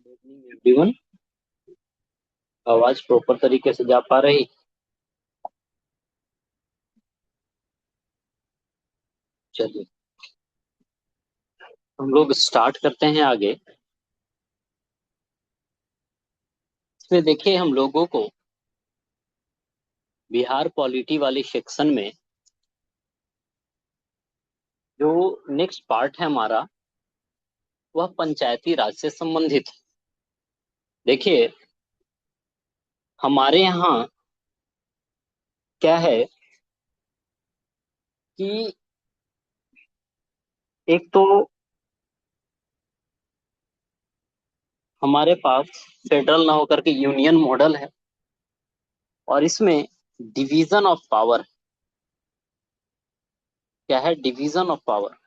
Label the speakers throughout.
Speaker 1: Good evening everyone. आवाज proper तरीके से जा पा रही? चलिए, हम लोग स्टार्ट करते हैं आगे। इसमें देखिए, हम लोगों को बिहार पॉलिटी वाले सेक्शन में जो नेक्स्ट पार्ट है हमारा, वह पंचायती राज से संबंधित है। देखिए, हमारे यहाँ क्या है कि एक तो हमारे पास फेडरल ना होकर के यूनियन मॉडल है, और इसमें डिवीजन ऑफ पावर। क्या है? Division of power.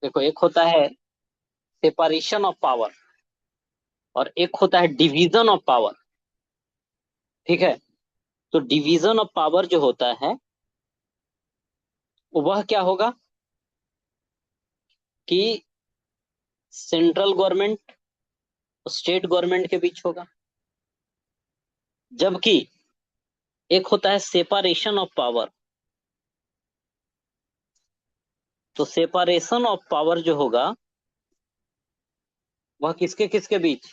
Speaker 1: देखो, एक होता है सेपरेशन ऑफ पावर और एक होता है डिवीजन ऑफ पावर। ठीक है? तो डिवीजन ऑफ पावर जो होता है वह क्या होगा कि सेंट्रल गवर्नमेंट स्टेट गवर्नमेंट के बीच होगा, जबकि एक होता है सेपरेशन ऑफ पावर। तो सेपरेशन ऑफ पावर जो होगा वह किसके किसके बीच?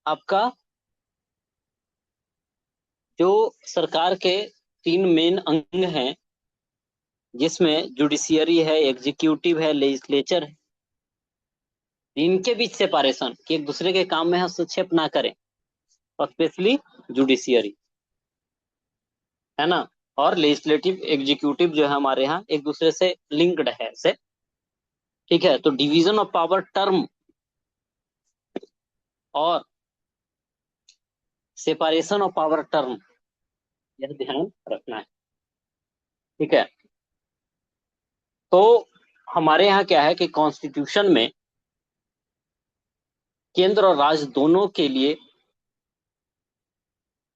Speaker 1: आपका जो सरकार के तीन मेन अंग हैं, जिसमें जुडिशियरी है, एग्जीक्यूटिव है, लेजिस्लेचर है, इनके बीच सेपरेशन कि एक दूसरे के काम में हस्तक्षेप ना करें, और स्पेशली जुडिशियरी, है ना। और लेजिस्लेटिव एग्जीक्यूटिव जो है हमारे यहाँ एक दूसरे से लिंक्ड है से। ठीक है? तो डिवीजन ऑफ पावर टर्म और सेपरेशन ऑफ पावर टर्म, यह ध्यान रखना है। ठीक है? तो हमारे यहाँ क्या है कि कॉन्स्टिट्यूशन में केंद्र और राज्य दोनों के लिए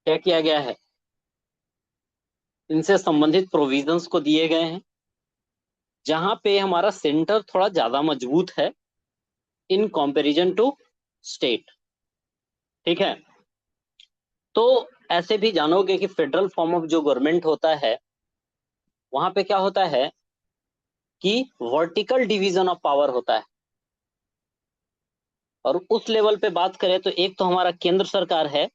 Speaker 1: क्या किया गया है, इनसे संबंधित प्रोविजंस को दिए गए हैं, जहां पे हमारा सेंटर थोड़ा ज्यादा मजबूत है इन कंपैरिजन टू स्टेट। ठीक है? तो ऐसे भी जानोगे कि फेडरल फॉर्म ऑफ जो गवर्नमेंट होता है, वहां पे क्या होता है कि वर्टिकल डिवीजन ऑफ पावर होता है। और उस लेवल पे बात करें तो एक तो हमारा केंद्र सरकार है,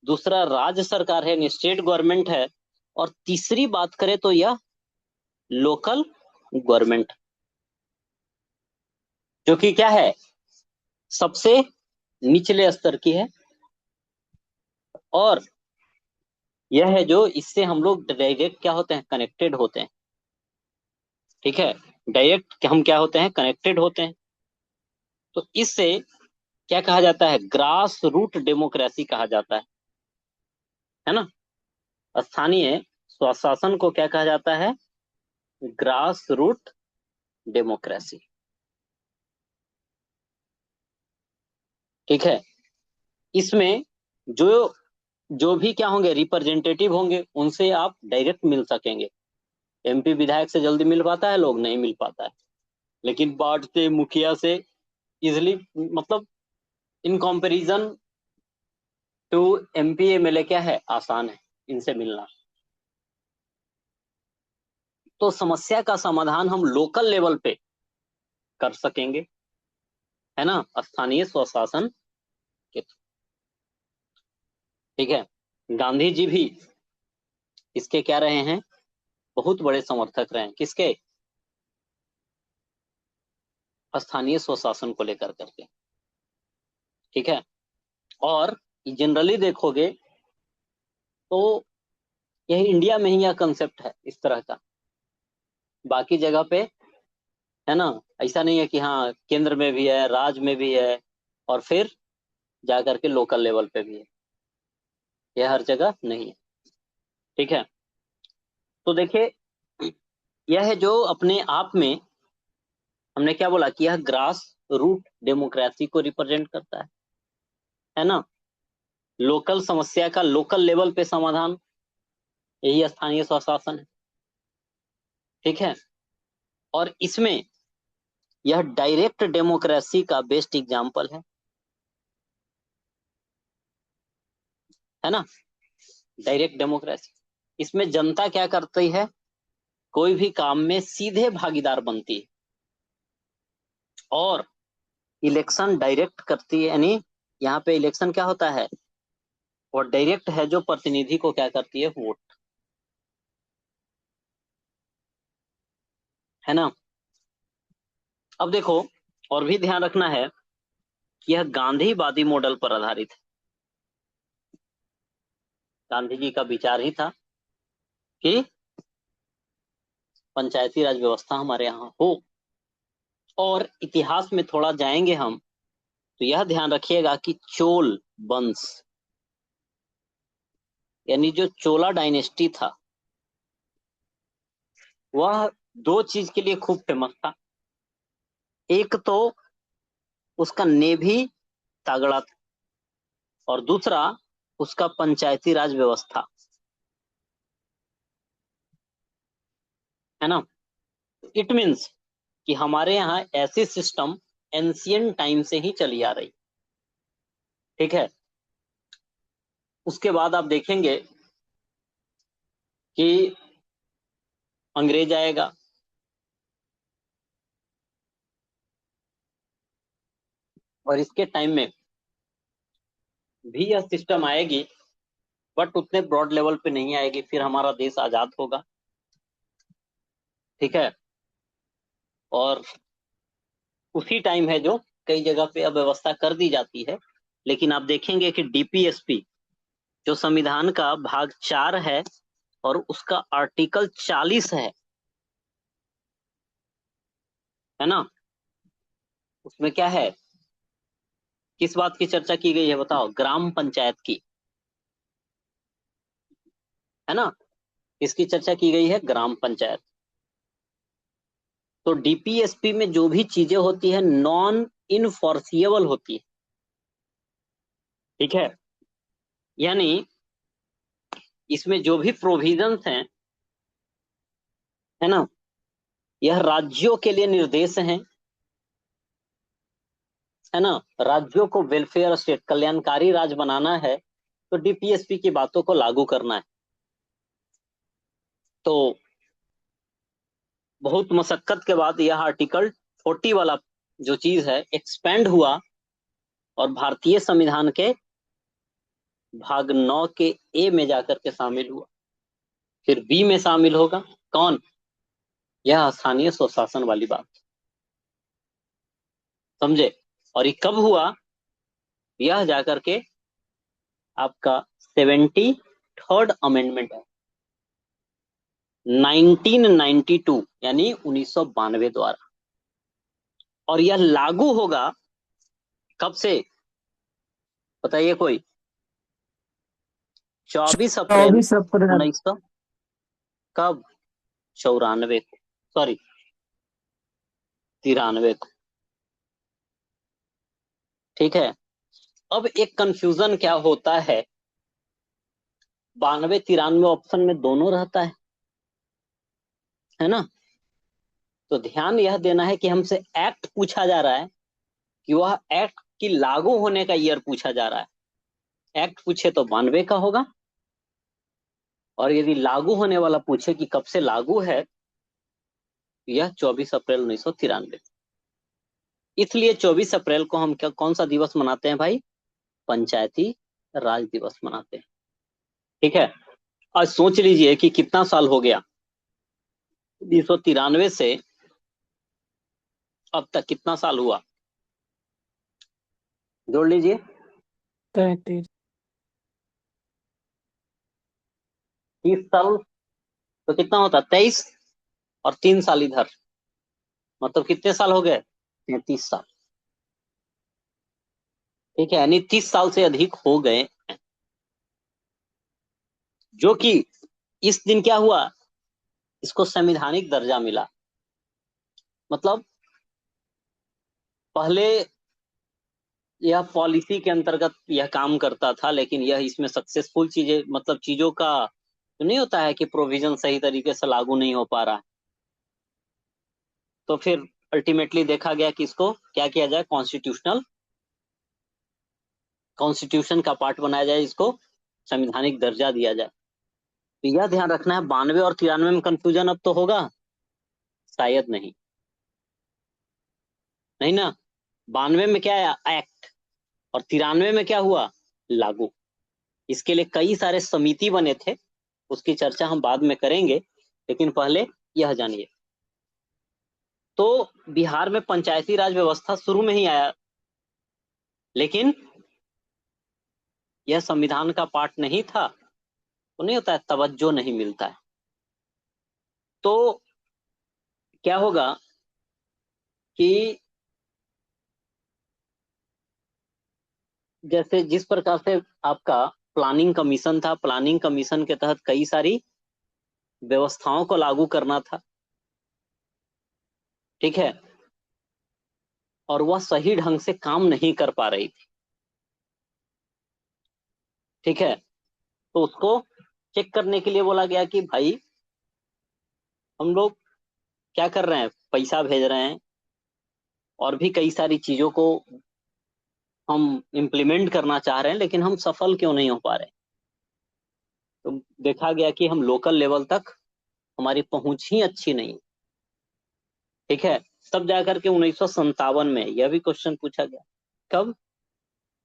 Speaker 1: दूसरा राज्य सरकार है, स्टेट गवर्नमेंट है, और तीसरी बात करें तो यह लोकल गवर्नमेंट, जो कि क्या है, सबसे निचले स्तर की है। और यह है जो इससे हम लोग डायरेक्ट क्या होते हैं, कनेक्टेड होते हैं। ठीक है? डायरेक्ट हम क्या होते हैं, कनेक्टेड होते हैं। तो इससे क्या कहा जाता है, ग्रास रूट डेमोक्रेसी कहा जाता है ना। स्थानीय स्वशासन को क्या कहा जाता है, ग्रास रूट डेमोक्रेसी। ठीक है? इसमें जो जो भी क्या होंगे, रिप्रेजेंटेटिव होंगे, उनसे आप डायरेक्ट मिल सकेंगे। एमपी विधायक से जल्दी मिल पाता है लोग? नहीं मिल पाता है। लेकिन वार्ड से, मुखिया से इजिली, मतलब in comparison to MP MLA क्या है, आसान है इनसे मिलना। तो समस्या का समाधान हम लोकल लेवल पे कर सकेंगे, है ना, स्थानीय स्वशासन के। ठीक है? गांधी जी भी इसके क्या रहे हैं, बहुत बड़े समर्थक रहे हैं। किसके? स्थानीय स्वशासन को लेकर करके। ठीक है? और जनरली देखोगे तो यही इंडिया में ही यह कंसेप्ट है इस तरह का। बाकी जगह पे, है ना, ऐसा नहीं है कि हाँ केंद्र में भी है, राज्य में भी है, और फिर जाकर के लोकल लेवल पे भी है। यह हर जगह नहीं है। ठीक है? तो देखिए, यह है जो अपने आप में हमने क्या बोला कि यह ग्रास रूट डेमोक्रेसी को रिप्रेजेंट करता है ना। लोकल समस्या का लोकल लेवल पे समाधान, यही स्थानीय स्वशासन है। ठीक है? और इसमें यह डायरेक्ट डेमोक्रेसी का बेस्ट एग्जाम्पल है ना। डायरेक्ट डेमोक्रेसी, इसमें जनता क्या करती है, कोई भी काम में सीधे भागीदार बनती है और इलेक्शन डायरेक्ट करती है। यानी यहाँ पे इलेक्शन क्या होता है, और डायरेक्ट है जो प्रतिनिधि को क्या करती है, वोट, है ना। अब देखो, और भी ध्यान रखना है कि यह गांधीवादी मॉडल पर आधारित है। गांधी जी का विचार ही था कि पंचायती राज व्यवस्था हमारे यहाँ हो। और इतिहास में थोड़ा जाएंगे हम, तो यह ध्यान रखिएगा कि चोल वंश, यानी जो चोला डायनेस्टी था, वह दो चीज के लिए खूब फेमस था। एक तो उसका नेवी तगड़ा था, और दूसरा उसका पंचायती राज व्यवस्था, है ना। इट मीन्स कि हमारे यहाँ ऐसी सिस्टम एंशियंट टाइम से ही चली आ रही, ठीक है। उसके बाद आप देखेंगे कि अंग्रेज आएगा, और इसके टाइम में भी यह सिस्टम आएगी, बट उतने ब्रॉड लेवल पे नहीं आएगी। फिर हमारा देश आजाद होगा, ठीक है। और उसी टाइम है जो कई जगह पे अव्यवस्था कर दी जाती है। लेकिन आप देखेंगे कि डीपीएसपी जो संविधान का भाग 4 है और उसका आर्टिकल 40 है ना, उसमें क्या है, किस बात की चर्चा की गई है बताओ, ग्राम पंचायत की, है ना। इसकी चर्चा की गई है, ग्राम पंचायत। तो डीपीएसपी में जो भी चीजें होती है नॉन इनफोर्सिएबल होती है, ठीक है। यानी इसमें जो भी प्रोविजंस हैं, है ना, यह राज्यों के लिए निर्देश हैं, है ना। राज्यों को वेलफेयर स्टेट, कल्याणकारी राज बनाना है, तो डीपीएसपी की बातों को लागू करना है। तो बहुत मशक्कत के बाद यह आर्टिकल 40 वाला जो चीज है एक्सपेंड हुआ, और भारतीय संविधान के भाग 9 के ए में जाकर के शामिल हुआ। फिर बी में शामिल होगा कौन, यह स्थानीय स्वशासन वाली बात, समझे। और ये कब हुआ, यह जाकर के आपका 73rd अमेंडमेंट है, 1992 यानी 1992 द्वारा। और यह लागू होगा कब से, बताइए कोई, 24 अप्रैल
Speaker 2: 24 अप्रैल।
Speaker 1: 1900, कब, 94 को, सॉरी 93 को, ठीक है। अब एक कंफ्यूजन क्या होता है, 92 93 ऑप्शन में दोनों रहता है ना। तो ध्यान यह देना है कि हमसे एक्ट पूछा जा रहा है, कि वह एक्ट की लागू होने का ईयर पूछा जा रहा है। एक्ट पूछे तो 92 का होगा, और यदि लागू होने वाला पूछे कि कब से लागू है, यह 24 अप्रैल 1993। इसलिए 24 अप्रैल को हम क्या, कौन सा दिवस मनाते हैं भाई, पंचायती राज दिवस मनाते हैं, ठीक है। आज सोच लीजिए कि कितना साल हो गया, 1993 से अब तक कितना साल हुआ, जोड़ लीजिए।
Speaker 2: 33।
Speaker 1: 30 साल, तो कितना होता, 23, और 3 साल इधर, मतलब कितने साल हो गए, 33 साल, ठीक है। यानी 30 साल से अधिक हो गए, जो कि इस दिन क्या हुआ, इसको संवैधानिक दर्जा मिला। मतलब पहले यह पॉलिसी के अंतर्गत यह काम करता था, लेकिन यह इसमें सक्सेसफुल चीजें, मतलब चीजों का तो नहीं होता है कि प्रोविजन सही तरीके से लागू नहीं हो पा रहा है, तो फिर अल्टीमेटली देखा गया कि इसको क्या किया जाए, कॉन्स्टिट्यूशन का पार्ट बनाया जाए, इसको संवैधानिक दर्जा दिया जाए। तो यह ध्यान रखना है, 92 और 93 में कंफ्यूजन अब तो होगा शायद नहीं, नहीं ना। 92 में क्या है, एक्ट, और 93 में क्या हुआ, लागू। इसके लिए कई सारे समिति बने थे, उसकी चर्चा हम बाद में करेंगे, लेकिन पहले यह जानिए। तो बिहार में पंचायती राज व्यवस्था शुरू में ही आया, लेकिन यह संविधान का पार्ट नहीं था, तो नहीं होता है, तवज्जो नहीं मिलता है। तो क्या होगा कि जैसे जिस प्रकार से आपका प्लानिंग कमीशन था, प्लानिंग कमीशन के तहत कई सारी व्यवस्थाओं को लागू करना था, ठीक है, और वह सही ढंग से काम नहीं कर पा रही थी, ठीक है। तो उसको चेक करने के लिए बोला गया कि भाई हम लोग क्या कर रहे हैं, पैसा भेज रहे हैं और भी कई सारी चीजों को हम इम्प्लीमेंट करना चाह रहे हैं, लेकिन हम सफल क्यों नहीं हो पा रहे। तो देखा गया कि हम लोकल लेवल तक हमारी पहुंच ही अच्छी नहीं, ठीक है। तब जाकर के 1957 में यह भी क्वेश्चन पूछा गया, कब,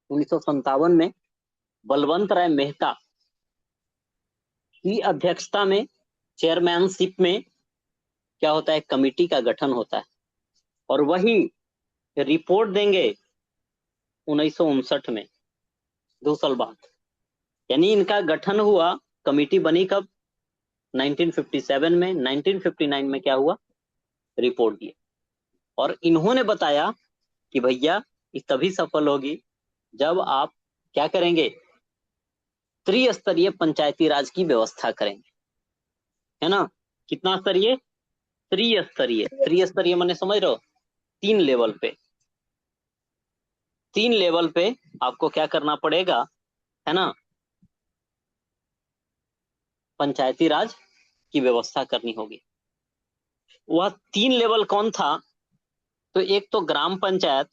Speaker 1: 1957 में बलवंत राय मेहता की अध्यक्षता में, चेयरमैनशिप में क्या होता है, कमिटी का गठन होता है, और वही रिपोर्ट देंगे 1959 में, 2 साल बाद। यानी इनका गठन हुआ, कमिटी बनी कब, 1957 में। 1959 में क्या हुआ, रिपोर्ट दिए, और इन्होंने बताया कि भैया ये तभी सफल होगी जब आप क्या करेंगे, त्रिस्तरीय पंचायती राज की व्यवस्था करेंगे, है ना। कितना स्तरीय, त्रिस्तरीय। त्रिस्तरीय माने समझ रहे हो, 3 लेवल पे, 3 लेवल पे आपको क्या करना पड़ेगा, है ना, पंचायती राज की व्यवस्था करनी होगी। वह 3 लेवल कौन था, तो एक तो ग्राम पंचायत,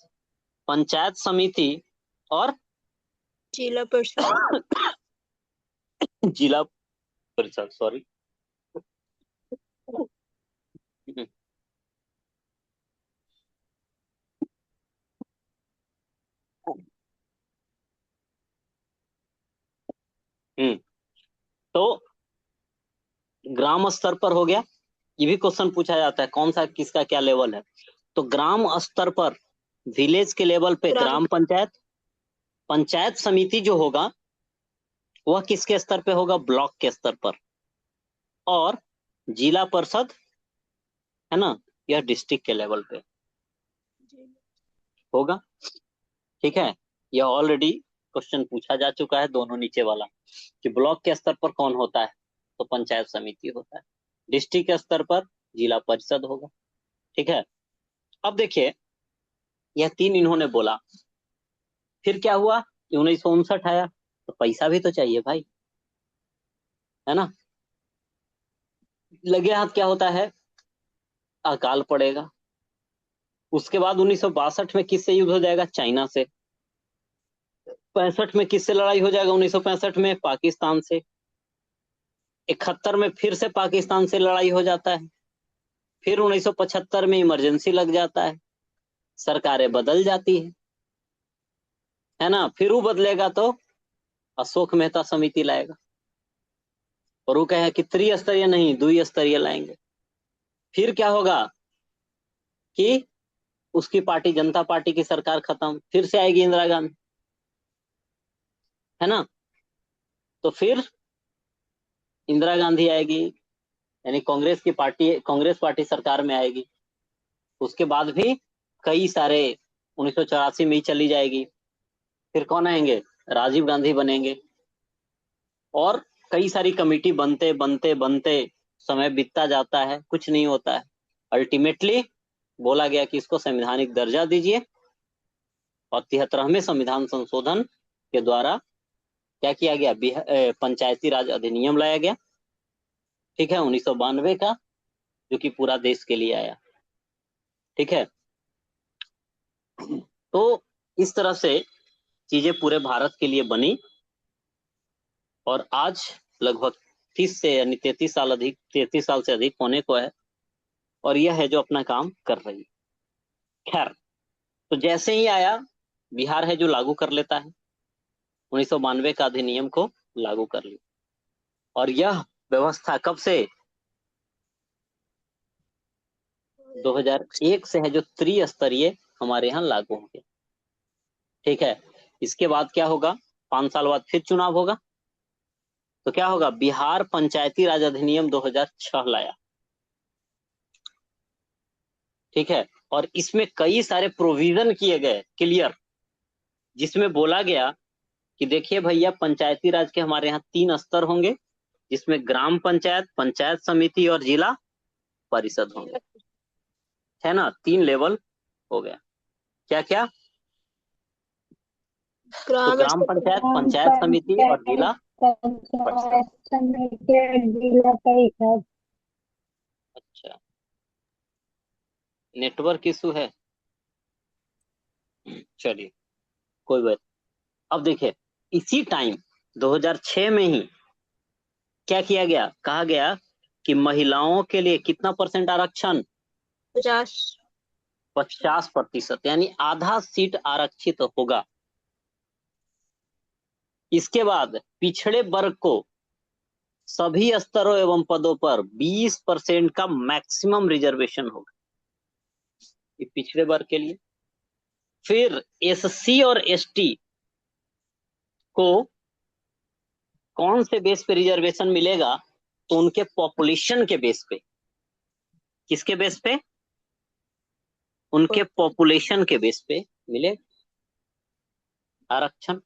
Speaker 1: पंचायत समिति, और
Speaker 3: जिला परिषद।
Speaker 1: जिला परिषद, सॉरी। तो ग्राम स्तर पर हो गया, ये भी क्वेश्चन पूछा जाता है कौन सा किसका क्या लेवल है। तो ग्राम स्तर पर, विलेज के लेवल पे ग्राम पंचायत, पंचायत समिति जो होगा वह किसके स्तर पे होगा, ब्लॉक के स्तर पर, और जिला परिषद, है ना, यह डिस्ट्रिक्ट के लेवल पे होगा, ठीक है। यह ऑलरेडी क्वेश्चन पूछा जा चुका है, दोनों नीचे वाला, कि ब्लॉक के स्तर पर कौन होता है, तो पंचायत समिति होता है, डिस्ट्रिक्ट के स्तर पर जिला परिषद होगा, ठीक है। अब देखिए, यह 3 इन्होंने बोला, फिर क्या हुआ, 1959 आया, तो पैसा भी तो चाहिए भाई, है ना। लगे हाथ क्या होता है, अकाल पड़ेगा। उसके बाद 1962 में किससे युद्ध हो जाएगा, चाइना से। 65 में किससे लड़ाई हो जाएगा, 1965 में पाकिस्तान से। 71 में फिर से पाकिस्तान से लड़ाई हो जाता है। फिर 1975 में इमरजेंसी लग जाता है, सरकारें बदल जाती है ना। फिर वो बदलेगा तो अशोक मेहता समिति लाएगा, और वो कहे कि त्रिस्तरीय नहीं, द्विस्तरीय लाएंगे। फिर क्या होगा कि उसकी पार्टी, जनता पार्टी की सरकार खत्म, फिर से आएगी इंदिरा गांधी, है ना। तो फिर इंदिरा गांधी आएगी, यानी कांग्रेस पार्टी सरकार में आएगी। उसके बाद भी कई सारे, 1984 में ही चली जाएगी। फिर कौन आएंगे, राजीव गांधी बनेंगे, और कई सारी कमेटी बनते बनते बनते समय बीतता जाता है, कुछ नहीं होता है। अल्टीमेटली बोला गया कि इसको संवैधानिक दर्जा दीजिए, और 73वें संविधान संशोधन के द्वारा क्या किया गया, पंचायती राज अधिनियम लाया गया, ठीक है, 1992 का, जो कि पूरा देश के लिए आया, ठीक है। तो इस तरह से चीजें पूरे भारत के लिए बनी और आज लगभग 30 से यानी 33 साल से अधिक होने को है और यह है जो अपना काम कर रही है। खैर, तो जैसे ही आया बिहार है जो लागू कर लेता है, 1992 का अधिनियम को लागू कर लिया और यह व्यवस्था कब से 2001 से है जो त्रिस्तरीय हमारे यहाँ लागू हो गया। ठीक है, इसके बाद क्या होगा, 5 साल बाद फिर चुनाव होगा, तो क्या होगा, बिहार पंचायती राज अधिनियम 2006 लाया। ठीक है, और इसमें कई सारे प्रोविजन किए गए क्लियर, जिसमें बोला गया कि देखिए भैया पंचायती राज के हमारे यहाँ 3 स्तर होंगे, जिसमें ग्राम पंचायत, पंचायत समिति और जिला परिषद होंगे, है ना, 3 लेवल हो गया। क्या क्या, तो
Speaker 3: ग्राम
Speaker 1: ग्राम
Speaker 3: स्तर
Speaker 1: पंचायत,
Speaker 2: ग्राम
Speaker 1: पंचायत समिति और
Speaker 2: पंचायत,
Speaker 1: जिला परिषद।
Speaker 2: पंचायत समिति, जिला परिषद।
Speaker 1: अच्छा, नेटवर्क इशू है, चलिए कोई बात। अब देखिए इसी टाइम 2006 में ही क्या किया गया, कहा गया कि महिलाओं के लिए कितना परसेंट आरक्षण,
Speaker 3: 50।
Speaker 1: 50%, यानी आधा सीट आरक्षित होगा। इसके बाद पिछड़े वर्ग को सभी स्तरों एवं पदों पर 20% का मैक्सिमम रिजर्वेशन होगा, ये पिछड़े वर्ग के लिए। फिर एससी और एसटी को कौन से बेस पे रिजर्वेशन मिलेगा, तो उनके पॉपुलेशन के बेस पे। किसके बेस पे, उनके पॉपुलेशन के बेस पे मिले आरक्षण।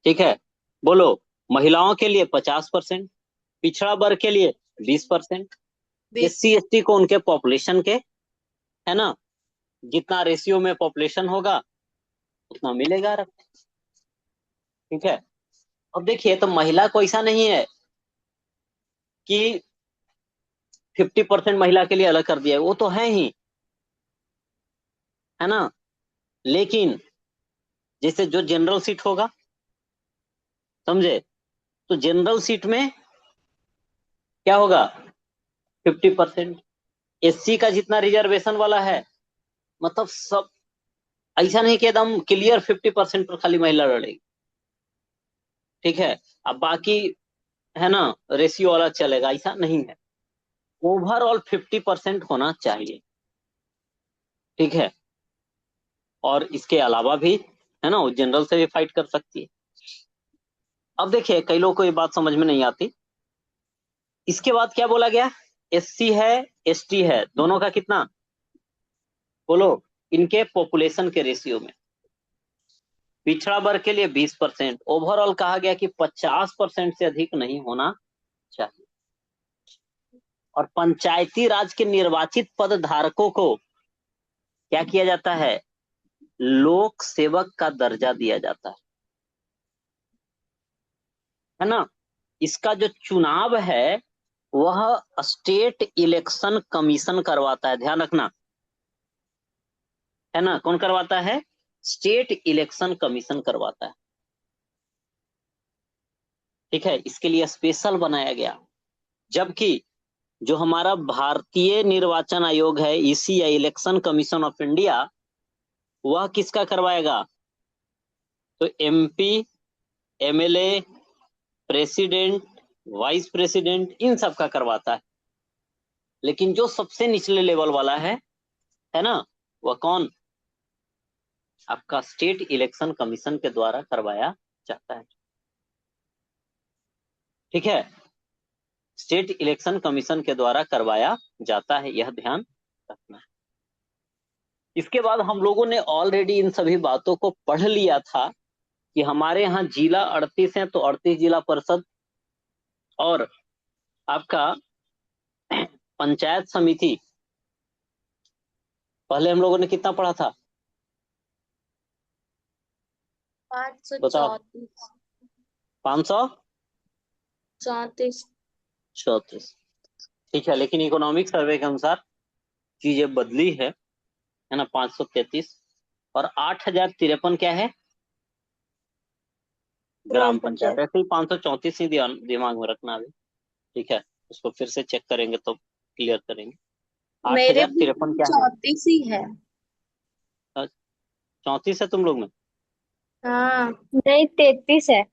Speaker 1: ठीक है, बोलो, महिलाओं के लिए 50%, पिछड़ा वर्ग के लिए 20%,
Speaker 3: 20।
Speaker 1: एससी एसटी को उनके पॉपुलेशन के, है ना, जितना रेशियो में पॉपुलेशन होगा उतना मिलेगा आरक्षण। ठीक है, अब देखिए तो महिला को ऐसा नहीं है कि 50% महिला के लिए अलग कर दिया है, वो तो है ही, है ना, लेकिन जैसे जो जनरल सीट होगा, समझे, तो जनरल सीट में क्या होगा, 50%। एससी का जितना रिजर्वेशन वाला है, मतलब सब, ऐसा नहीं कि एकदम क्लियर 50% पर खाली महिला लड़ेगी। ठीक है, अब बाकी, है ना, रेशियो वाला चलेगा, ऐसा नहीं है, ओवरऑल 50% होना चाहिए। ठीक है, और इसके अलावा भी, है ना, वो जनरल से भी फाइट कर सकती है। अब देखिए कई लोगों को ये बात समझ में नहीं आती। इसके बाद क्या बोला गया, एससी है, एसटी है, दोनों का कितना, बोलो, इनके पॉपुलेशन के रेशियो में। पिछड़ा वर्ग के लिए 20%, ओवरऑल कहा गया कि 50% से अधिक नहीं होना चाहिए। और पंचायती राज के निर्वाचित पद धारकों को क्या किया जाता है, लोक सेवक का दर्जा दिया जाता है ना। इसका जो चुनाव है वह स्टेट इलेक्शन कमीशन करवाता है, ध्यान रखना, है ना, कौन करवाता है, स्टेट इलेक्शन कमीशन करवाता है। ठीक है, इसके लिए स्पेशल बनाया गया। जबकि जो हमारा भारतीय निर्वाचन आयोग है, ईसी या इलेक्शन कमीशन ऑफ इंडिया, वह किसका करवाएगा, तो MP, MLA, president, vice president, इन सब का करवाता है। लेकिन जो सबसे निचले लेवल वाला है ना, वह कौन, आपका स्टेट इलेक्शन कमीशन के द्वारा करवाया जाता है। ठीक है, स्टेट इलेक्शन कमीशन के द्वारा करवाया जाता है, यह ध्यान रखना है। इसके बाद हम लोगों ने ऑलरेडी इन सभी बातों को पढ़ लिया था कि हमारे यहाँ जिला 38 है, तो 38 जिला परिषद और आपका पंचायत समिति, पहले हम लोगों ने कितना पढ़ा था,
Speaker 3: 534।
Speaker 1: 534। ठीक है, लेकिन इकोनॉमिक सर्वे के अनुसार चीजें बदली है ना, 533। और 8053 क्या है? ग्राम
Speaker 3: ग्राम
Speaker 1: पंचायत।
Speaker 3: पंचायत।
Speaker 1: ऐसे ही 534 ही दिमाग में रखना अभी। ठीक है, उसको फिर से चेक करेंगे तो क्लियर करेंगे। आठ
Speaker 3: मेरे
Speaker 1: हजार
Speaker 3: बुक
Speaker 1: तिरपन
Speaker 3: में
Speaker 1: क्या है?
Speaker 3: 34 ही है।
Speaker 1: 34 है तुम लोग में?
Speaker 3: हाँ,
Speaker 2: नहीं, 33 है।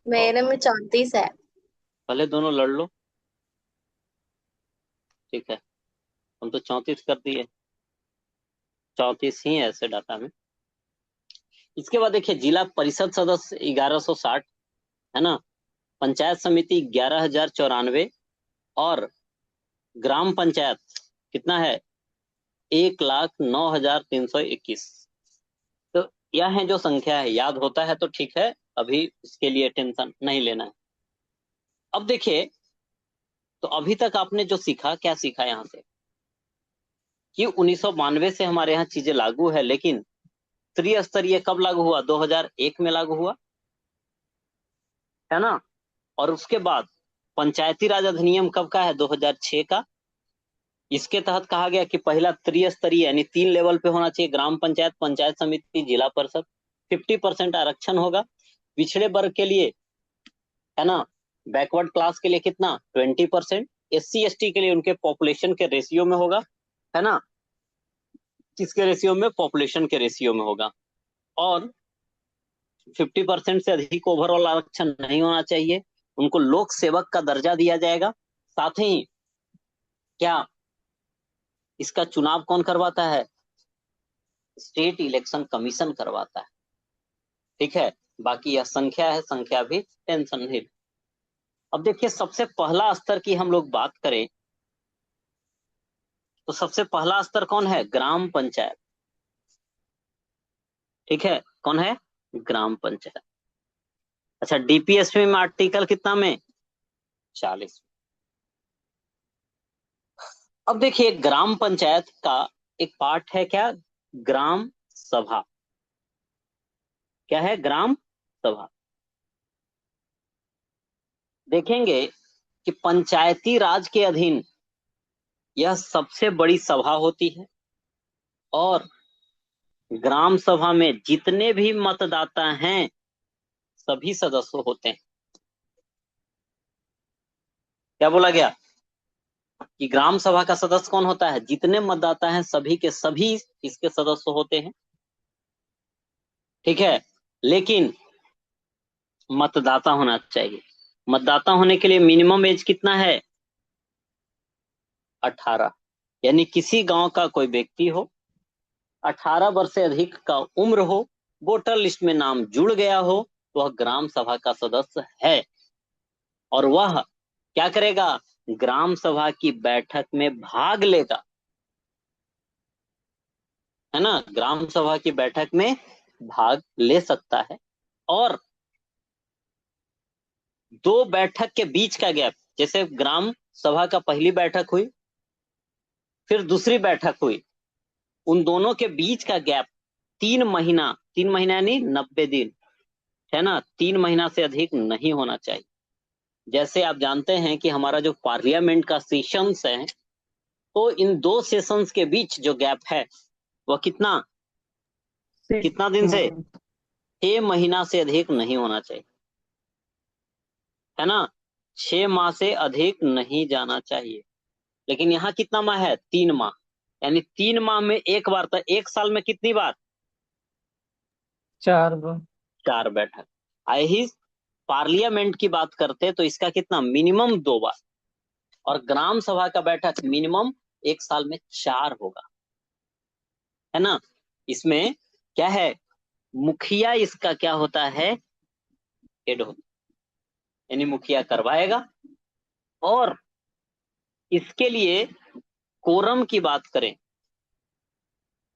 Speaker 3: मेरे में 34 है।
Speaker 1: पहले दोनों लड़ लो। ठीक है, हम तो 34 कर दिए। 34 ही है ऐसे डाटा में। इसके बाद देखिए, जिला परिषद सदस्य 1160, है ना। पंचायत समिति 11,094। और ग्राम पंचायत कितना है? 1,09,321। तो यह है जो संख्या है, याद होता है तो ठीक है, अभी इसके लिए टेंशन नहीं लेना है। अब देखिए, तो अभी तक आपने जो सीखा, क्या सीखा यहाँ से? कि 1992 से हमारे यहाँ चीजें लागू है, लेकिन त्रिस्तरीय कब लागू हुआ? 2001 में लागू हुआ, है ना। और उसके बाद पंचायती राज अधिनियम कब का है? 2006 का। इसके तहत कहा गया कि पहला त्रिस्तरीय यानी 3 लेवल पे होना चाहिए, ग्राम पंचायत, पंचायत समिति, जिला परिषद। 50% आरक्षण होगा पिछड़े वर्ग के लिए, है ना। बैकवर्ड क्लास के लिए कितना? 20%। SC ST के लिए उनके पॉपुलेशन के रेशियो में होगा, है ना। किसके रेशियो में? पॉपुलेशन के रेशियो में होगा। और 50% से अधिक ओवरऑल आरक्षण नहीं होना चाहिए। उनको लोक सेवक का दर्जा दिया जाएगा। साथ ही क्या इसका चुनाव कौन करवाता है? स्टेट इलेक्शन कमीशन करवाता है। ठीक है, बाकी यह संख्या है, संख्या भी टेंशन नहीं। अब देखिए, सबसे पहला स्तर की हम लोग बात करें तो सबसे पहला स्तर कौन है? ग्राम पंचायत। ठीक है, कौन है? ग्राम पंचायत। अच्छा, DPSP में आर्टिकल कितना में? 40। अब देखिए, ग्राम पंचायत का एक पार्ट है क्या? ग्राम सभा। क्या है? ग्राम सभा। देखेंगे कि पंचायती राज के अधीन यह सबसे बड़ी सभा होती है। और ग्राम सभा में जितने भी मतदाता हैं सभी सदस्य होते हैं। क्या बोला गया? कि ग्राम सभा का सदस्य कौन होता है? जितने मतदाता हैं सभी के सभी इसके सदस्य होते हैं। ठीक है, लेकिन मतदाता होना चाहिए। मतदाता होने के लिए मिनिमम एज कितना है? 18। यानी किसी गांव का कोई व्यक्ति हो, 18 वर्ष से अधिक का उम्र हो, वोटर लिस्ट में नाम जुड़ गया हो, तो वह ग्राम सभा का सदस्य है। और वह क्या करेगा? ग्राम सभा की बैठक में भाग लेगा, है ना। ग्राम सभा की बैठक में भाग ले सकता है। और दो बैठक के बीच का गैप, जैसे ग्राम सभा का पहली बैठक हुई, फिर दूसरी बैठक हुई, उन दोनों के बीच का गैप 3 महीना, 3 महीना यानी 90 दिन, है ना। 3 महीना से अधिक नहीं होना चाहिए। जैसे आप जानते हैं कि हमारा जो पार्लियामेंट का सेशंस है, तो इन दो सेशंस के बीच जो गैप है वह कितना कितना दिन से? 6 महीना से अधिक नहीं होना चाहिए, है ना। 6 माह से अधिक नहीं जाना चाहिए। लेकिन यहाँ कितना माह है? 3 माह। यानी 3 माह में एक बार, तो एक साल में कितनी बार?
Speaker 2: 4 बार।
Speaker 1: 4 बैठक। आई पार्लियामेंट की बात करते तो इसका कितना? मिनिमम 2 बार। और ग्राम सभा का बैठक मिनिमम एक साल में 4 होगा, है ना। इसमें क्या है? मुखिया इसका क्या होता है? हेड होता, यानी मुखिया करवाएगा। और इसके लिए कोरम की बात करें,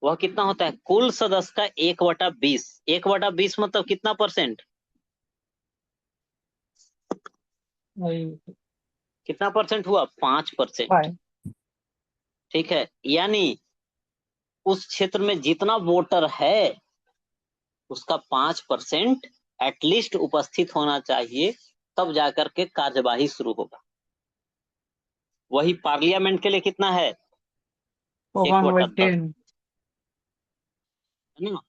Speaker 1: वह कितना होता है? कुल सदस्य का 1/20। 1/20 मतलब कितना परसेंट?
Speaker 2: वही।
Speaker 1: कितना परसेंट हुआ? 5%।
Speaker 2: 5।
Speaker 1: ठीक है, यानी उस क्षेत्र में जितना वोटर है उसका 5% एटलीस्ट उपस्थित होना चाहिए, तब जाकर के कार्यवाही शुरू होगा। वही पार्लियामेंट के लिए कितना है? एक
Speaker 2: वन
Speaker 1: बटा
Speaker 2: बाई
Speaker 1: दस,
Speaker 2: 10।
Speaker 1: है ना,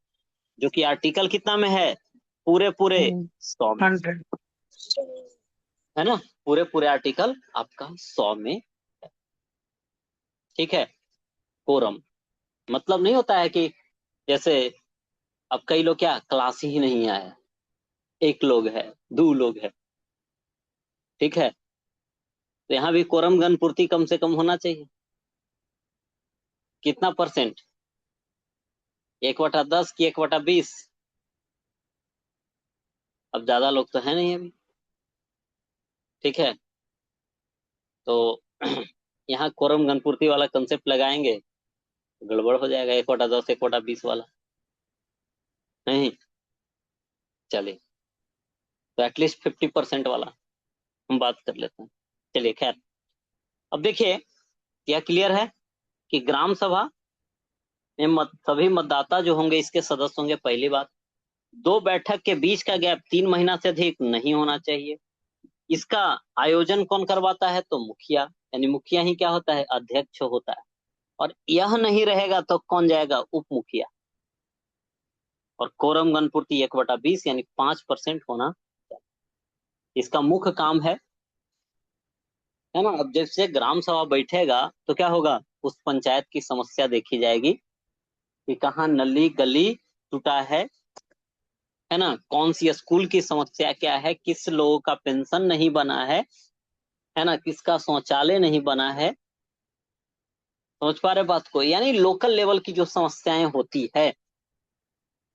Speaker 1: जो कि आर्टिकल कितना में है, पूरे पूरे 100 में,
Speaker 2: 100।
Speaker 1: है ना, पूरे पूरे आर्टिकल आपका 100 में है। ठीक है। कोरम मतलब नहीं होता है कि जैसे अब कई लोग क्या क्लास ही नहीं आया, एक लोग है, दो लोग है, ठीक है, तो यहाँ भी कोरम गण पूर्ति कम से कम होना चाहिए। कितना परसेंट, 1/10 की 1/20? अब ज्यादा लोग तो है नहीं अभी, ठीक है, तो यहाँ कोरम गण पूर्ति वाला कंसेप्ट लगाएंगे तो गड़बड़ हो जाएगा, 1/10 1/20 वाला नहीं चले, तो एटलीस्ट 50% वाला हम बात कर लेते हैं। चलिए खैर, अब देखिए यह क्लियर है कि ग्राम सभा में सभी मतदाता जो होंगे इसके सदस्य होंगे। पहली बात, 2 बैठक के बीच का गैप 3 महीना से अधिक नहीं होना चाहिए। इसका आयोजन कौन करवाता है, तो मुखिया, यानी मुखिया ही क्या होता है, अध्यक्ष होता है। और यह नहीं रहेगा तो कौन जाएगा, उप मुखिया। और कोरम गणपूर्ति 1/20 यानी 5% होना चाहिए। इसका मुख्य काम है ना। अब जैसे ग्राम सभा बैठेगा तो क्या होगा, उस पंचायत की समस्या देखी जाएगी कि कहाँ नली गली टूटा है ना, कौन सी स्कूल की समस्या क्या है, किस लोगों का पेंशन नहीं बना है ना, किसका शौचालय नहीं बना है। समझ पा रहे बात को, यानी लोकल लेवल की जो समस्याएं होती है,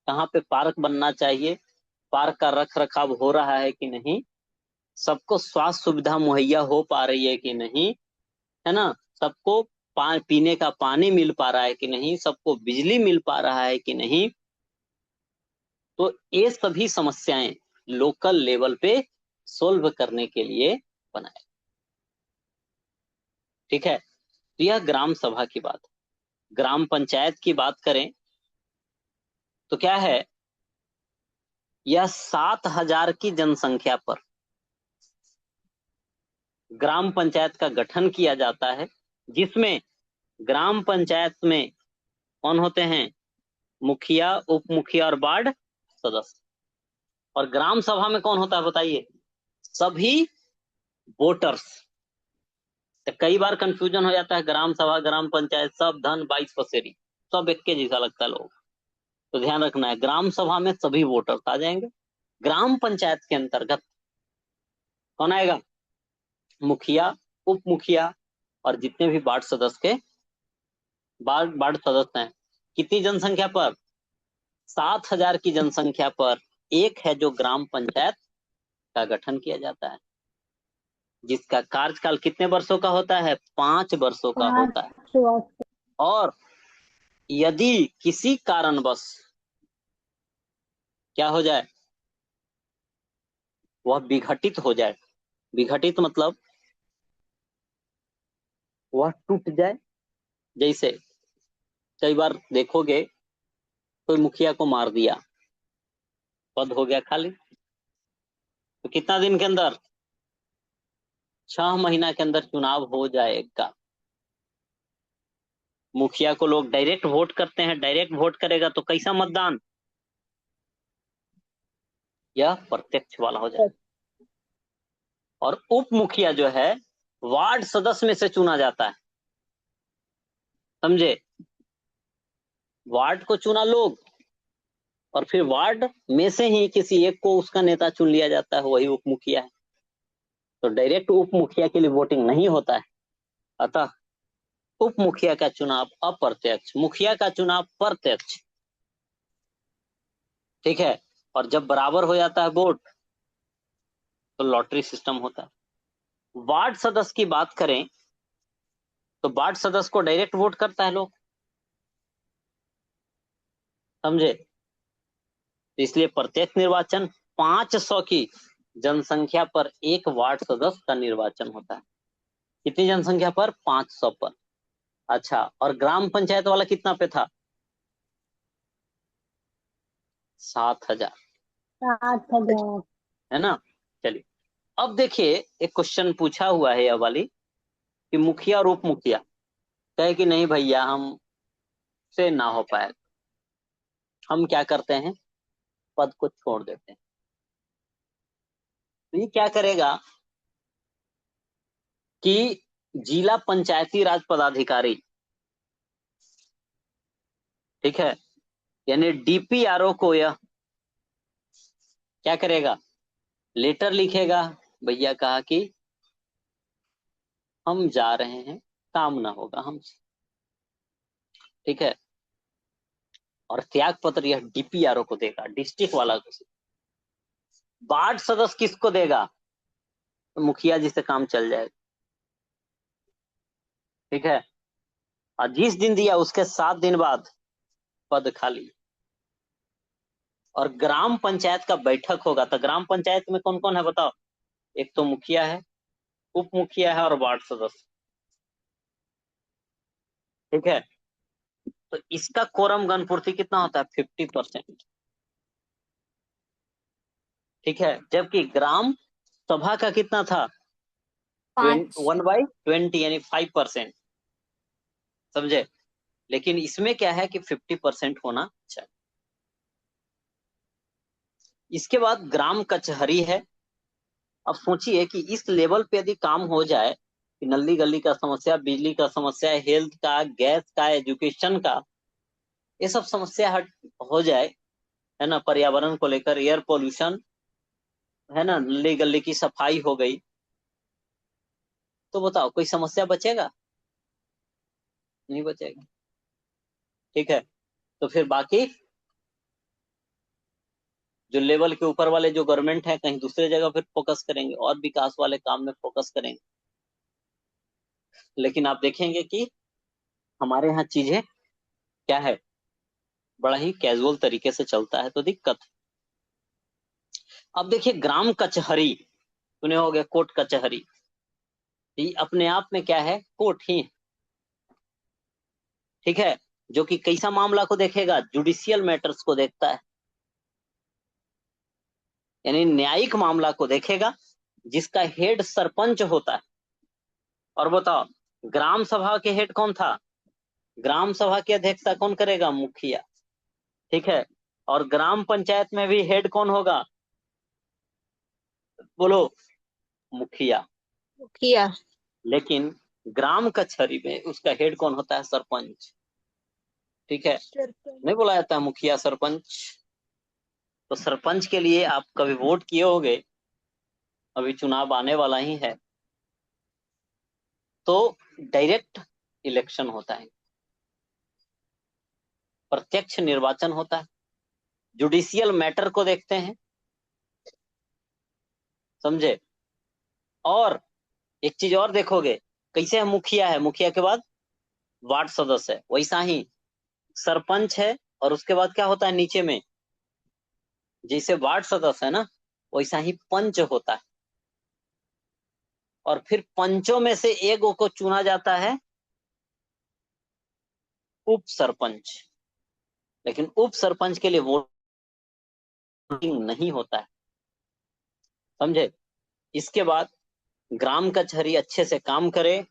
Speaker 1: कहाँ पे पार्क बनना चाहिए, पार्क का रख रखाव हो रहा है कि नहीं, सबको स्वास्थ्य सुविधा मुहैया हो पा रही है कि नहीं, है ना, सबको पीने का पानी मिल पा रहा है कि नहीं, सबको बिजली मिल पा रहा है कि नहीं, तो ये सभी समस्याएं लोकल लेवल पे सोल्व करने के लिए बनाए। ठीक है, तो यह ग्राम सभा की बात। ग्राम पंचायत की बात करें तो क्या है, यह 7,000 की जनसंख्या पर ग्राम पंचायत का गठन किया जाता है, जिसमें ग्राम पंचायत में कौन होते हैं, मुखिया, उप मुखिया और वार्ड सदस्य। और ग्राम सभा में कौन होता है बताइए, सभी वोटर्स। तो कई बार कंफ्यूजन हो जाता है, ग्राम सभा ग्राम पंचायत सब धन 22 पसेरी सब एक के जैसा लगता है लोग, तो ध्यान रखना है ग्राम सभा में सभी वोटर्स आ जाएंगे। ग्राम पंचायत के अंतर्गत कौन आएगा, मुखिया, उप मुखिया और जितने भी वार्ड सदस्य के वार्ड सदस्य हैं। कितनी जनसंख्या पर, 7,000 की जनसंख्या पर एक है जो ग्राम पंचायत का गठन किया जाता है, जिसका कार्यकाल कितने वर्षों का होता है, 5 वर्षों का होता है।
Speaker 2: 5 वर्ष।
Speaker 1: और यदि किसी कारणवश क्या हो जाए, वह विघटित हो जाए, विघटित मतलब वह टूट जाए। जैसे कई बार देखोगे कोई मुखिया को मार दिया, पद हो गया खाली, तो कितना दिन के अंदर, 6 महीना के अंदर चुनाव हो जाएगा। मुखिया को लोग डायरेक्ट वोट करते हैं, डायरेक्ट वोट करेगा तो कैसा मतदान, यह प्रत्यक्ष वाला हो जाए। और उप मुखिया जो है वार्ड सदस्य में से चुना जाता है, समझे, वार्ड को चुना लोग और फिर वार्ड में से ही किसी एक को उसका नेता चुन लिया जाता है, वही उप मुखिया है। तो डायरेक्ट उप मुखिया के लिए वोटिंग नहीं होता है, अतः उप मुखिया का चुनाव अप्रत्यक्ष, मुखिया का चुनाव प्रत्यक्ष। ठीक है, और जब बराबर हो जाता है वोट तो लॉटरी सिस्टम होता है। वार्ड सदस्य की बात करें तो वार्ड सदस्य को डायरेक्ट वोट करता है लोग, समझे, तो इसलिए प्रत्यक्ष निर्वाचन, 500 की जनसंख्या पर एक वार्ड सदस्य का निर्वाचन होता है। कितनी जनसंख्या पर, 500 पर। अच्छा, और ग्राम पंचायत वाला कितना पे था, 7,000,
Speaker 2: 7,000।
Speaker 1: है ना। चलिए, अब देखिए एक क्वेश्चन पूछा हुआ है यह वाली कि मुखिया और उप मुखिया कहे कि नहीं भैया हम से ना हो पाए, हम क्या करते हैं, पद को छोड़ देते हैं। तो ये क्या करेगा कि जिला पंचायती राज पदाधिकारी, ठीक है, यानी डीपीआरओ को यह क्या करेगा, लेटर लिखेगा, भैया कहा कि हम जा रहे हैं, काम ना होगा हमसे, ठीक है। और त्याग पत्र यह डीपीआरओ को देगा, डिस्ट्रिक्ट वाला को। वार्ड सदस्य किसको देगा, तो मुखिया जी से काम चल जाएगा, ठीक है। और जिस दिन दिया उसके 7 दिन बाद पद खाली। और ग्राम पंचायत का बैठक होगा, तो ग्राम पंचायत में कौन कौन है बताओ, एक तो मुखिया है, उप मुखिया है और वार्ड सदस्य, ठीक है। तो इसका कोरम गणपूर्ति कितना होता है, 50%, ठीक है। जबकि ग्राम सभा का कितना था,
Speaker 3: 5।
Speaker 1: 1/20 यानी 5%, समझे। लेकिन इसमें क्या है कि 50% होना चाहिए। इसके बाद ग्राम कचहरी है। अब सोचिए कि इस लेवल पे यदि काम हो जाए कि नली गली का समस्या, बिजली का समस्या, हेल्थ का, गैस का, एजुकेशन का, ये सब समस्या हट हो जाए, है ना, पर्यावरण को लेकर, एयर पोल्यूशन, है ना, नली गली की सफाई हो गई, तो बताओ कोई समस्या बचेगा, नहीं बचेगा, ठीक है। तो फिर बाकी जो लेवल के ऊपर वाले जो गवर्नमेंट है, कहीं दूसरे जगह फिर फोकस करेंगे और विकास वाले काम में फोकस करेंगे। लेकिन आप देखेंगे कि हमारे यहाँ चीजें क्या है, बड़ा ही कैजुअल तरीके से चलता है, तो दिक्कत। अब देखिए ग्राम कचहरी, सुने हो गए कोर्ट कचहरी, ये अपने आप में क्या है, कोर्ट ही है, ठीक है। जो कि कैसा मामला को देखेगा, जुडिशियल मैटर्स को देखता है, यानी न्यायिक मामला को देखेगा, जिसका हेड सरपंच होता है। और बताओ ग्राम सभा के हेड कौन था, ग्राम सभा की अध्यक्षता कौन करेगा, मुखिया, ठीक है। और ग्राम पंचायत में भी हेड कौन होगा, बोलो, मुखिया।
Speaker 3: मुखिया।
Speaker 1: लेकिन ग्राम कचहरी में उसका हेड कौन होता है, सरपंच, ठीक है। नहीं बोला जाता है मुखिया सरपंच। तो सरपंच के लिए आप कभी वोट किए होंगे, अभी चुनाव आने वाला ही है, तो डायरेक्ट इलेक्शन होता है, प्रत्यक्ष निर्वाचन होता है, जुडिशियल मैटर को देखते हैं, समझे। और एक चीज और देखोगे, कैसे है, मुखिया है, मुखिया के बाद वार्ड सदस्य है, वैसा ही सरपंच है, और उसके बाद क्या होता है नीचे में, जैसे वार्ड सदस्य है ना, वैसा ही पंच होता है। और फिर पंचों में से एक को चुना जाता है उप सरपंच। लेकिन उप सरपंच के लिए वोटिंग नहीं होता है, समझे। इसके बाद ग्राम कचहरी अच्छे से काम करे,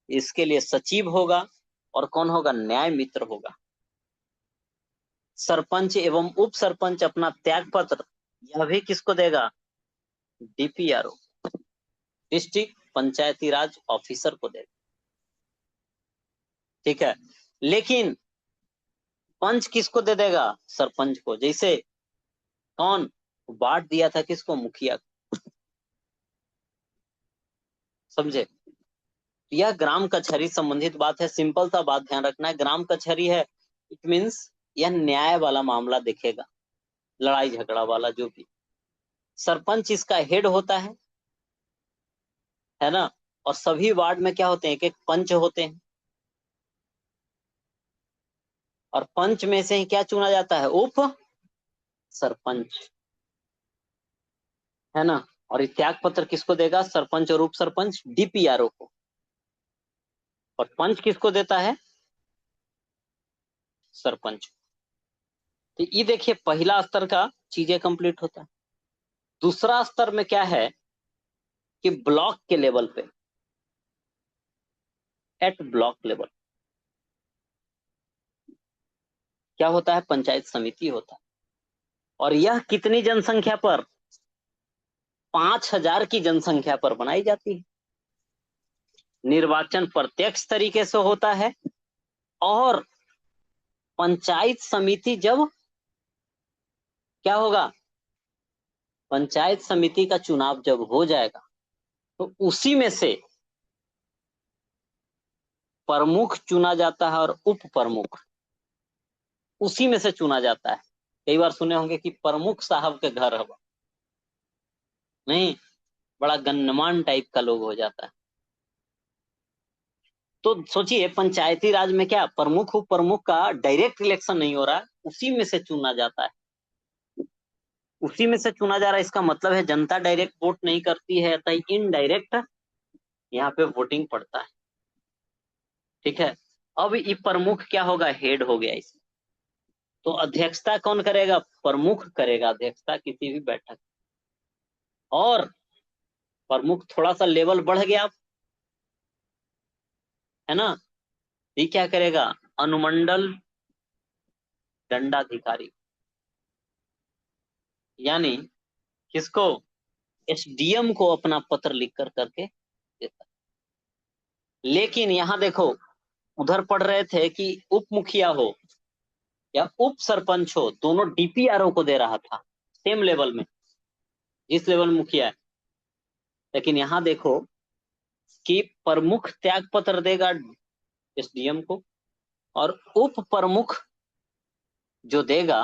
Speaker 1: इसके लिए सचिव होगा, और कौन होगा, न्याय मित्र होगा। सरपंच एवं उप सरपंच अपना त्याग पत्र यह भी किसको देगा, डीपीआरओ, डिस्ट्रिक्ट पंचायती राज ऑफिसर को देगा, ठीक है। लेकिन पंच किसको दे देगा, सरपंच को। जैसे कौन बांट दिया था, किसको, मुखिया, समझे। यह ग्राम कचहरी संबंधित बात है, सिंपल सा बात ध्यान रखना है, ग्राम कचहरी है, इट मीन्स यह न्याय वाला मामला देखेगा, लड़ाई झगड़ा वाला जो भी। सरपंच इसका हेड होता है ना। और सभी वार्ड में क्या होते हैं, एक एक पंच होते हैं, और पंच में से ही क्या चुना जाता है, उप सरपंच, है ना। और त्याग पत्र किसको देगा, सरपंच और उप सरपंच डीपीआरओ को। और पंच किसको देता है, सरपंच। तो ये देखिए पहला स्तर का चीजें कंप्लीट होता है। दूसरा स्तर में क्या है कि ब्लॉक के लेवल पे, एट ब्लॉक लेवल, क्या होता है, पंचायत समिति होता है। और यह कितनी जनसंख्या पर, 5,000 की जनसंख्या पर बनाई जाती है। निर्वाचन प्रत्यक्ष तरीके से होता है, और पंचायत समिति जब क्या होगा, पंचायत समिति का चुनाव जब हो जाएगा तो उसी में से प्रमुख चुना जाता है और उप प्रमुख उसी में से चुना जाता है। कई बार सुने होंगे कि प्रमुख साहब के घर है, नहीं, बड़ा गण्यमान टाइप का लोग हो जाता है। तो सोचिए, पंचायती राज में क्या प्रमुख उप प्रमुख का डायरेक्ट इलेक्शन नहीं हो रहा है, उसी में से चुना जाता है, उसी में से चुना जा रहा है। इसका मतलब है जनता डायरेक्ट वोट नहीं करती है, अतः इनडायरेक्ट यहाँ पे वोटिंग पड़ता है। ठीक है, अब ये प्रमुख क्या होगा, हेड हो गया इसमें। तो अध्यक्षता कौन करेगा, प्रमुख करेगा अध्यक्षता किसी भी बैठक। और प्रमुख थोड़ा सा लेवल बढ़ गया, है ना, ये क्या करेगा, अनुमंडल दंडाधिकारी, यानी किसको, एसडीएम को अपना पत्र लिख कर करके देता। लेकिन यहां देखो, उधर पढ़ रहे थे कि उप मुखिया हो या उप सरपंच हो, दोनों डीपीआरओ को दे रहा था सेम लेवल में, जिस लेवल मुखिया है। लेकिन यहां देखो कि प्रमुख त्याग पत्र देगा एसडीएम को, और उप प्रमुख जो देगा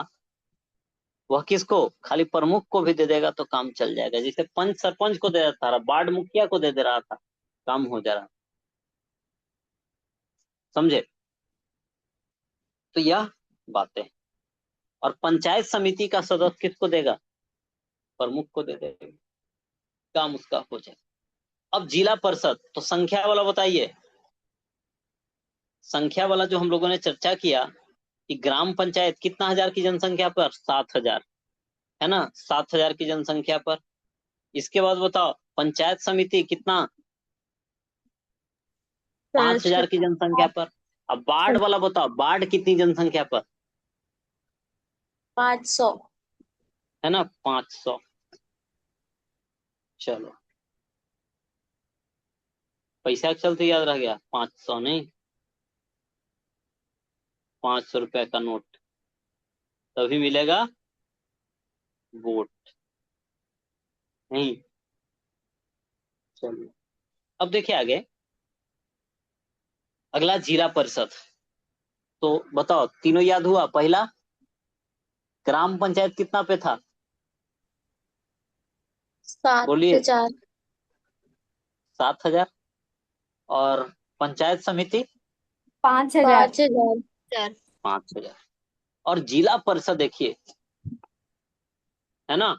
Speaker 1: वह किसको, खाली प्रमुख को भी दे देगा तो काम चल जाएगा। जैसे पंच सरपंच को दे देता था, वार्ड मुखिया को दे दे रहा था, काम हो जा रहा। समझे, तो यह बातें। और पंचायत समिति का सदस्य किसको देगा, प्रमुख को दे देगा, काम उसका हो जाए। अब जिला परिषद, तो संख्या वाला बताइए, संख्या वाला जो हम लोगों ने चर्चा किया कि ग्राम पंचायत कितना हजार की जनसंख्या पर, 7,000, है ना, 7,000 की जनसंख्या पर। इसके बाद बताओ पंचायत समिति कितना, 5,000 की जनसंख्या पर। अब वार्ड वाला बताओ, वार्ड कितनी जनसंख्या पर,
Speaker 3: 500।
Speaker 1: है ना, 500। चलो, पैसा के चलते याद रह गया, 500 नहीं, 500 रुपए का नोट, तभी मिलेगा वोट, नहीं। चलिए, अब देखिए आगे, अगला जिला परिषद। तो बताओ, तीनों याद हुआ, पहला ग्राम पंचायत कितना पे था,
Speaker 3: 7
Speaker 1: बोलिए,
Speaker 3: से 4।
Speaker 1: 7,000। और पंचायत समिति
Speaker 3: 5,000। 5,000।
Speaker 1: 5,000। और जिला परिषद देखिए, है ना,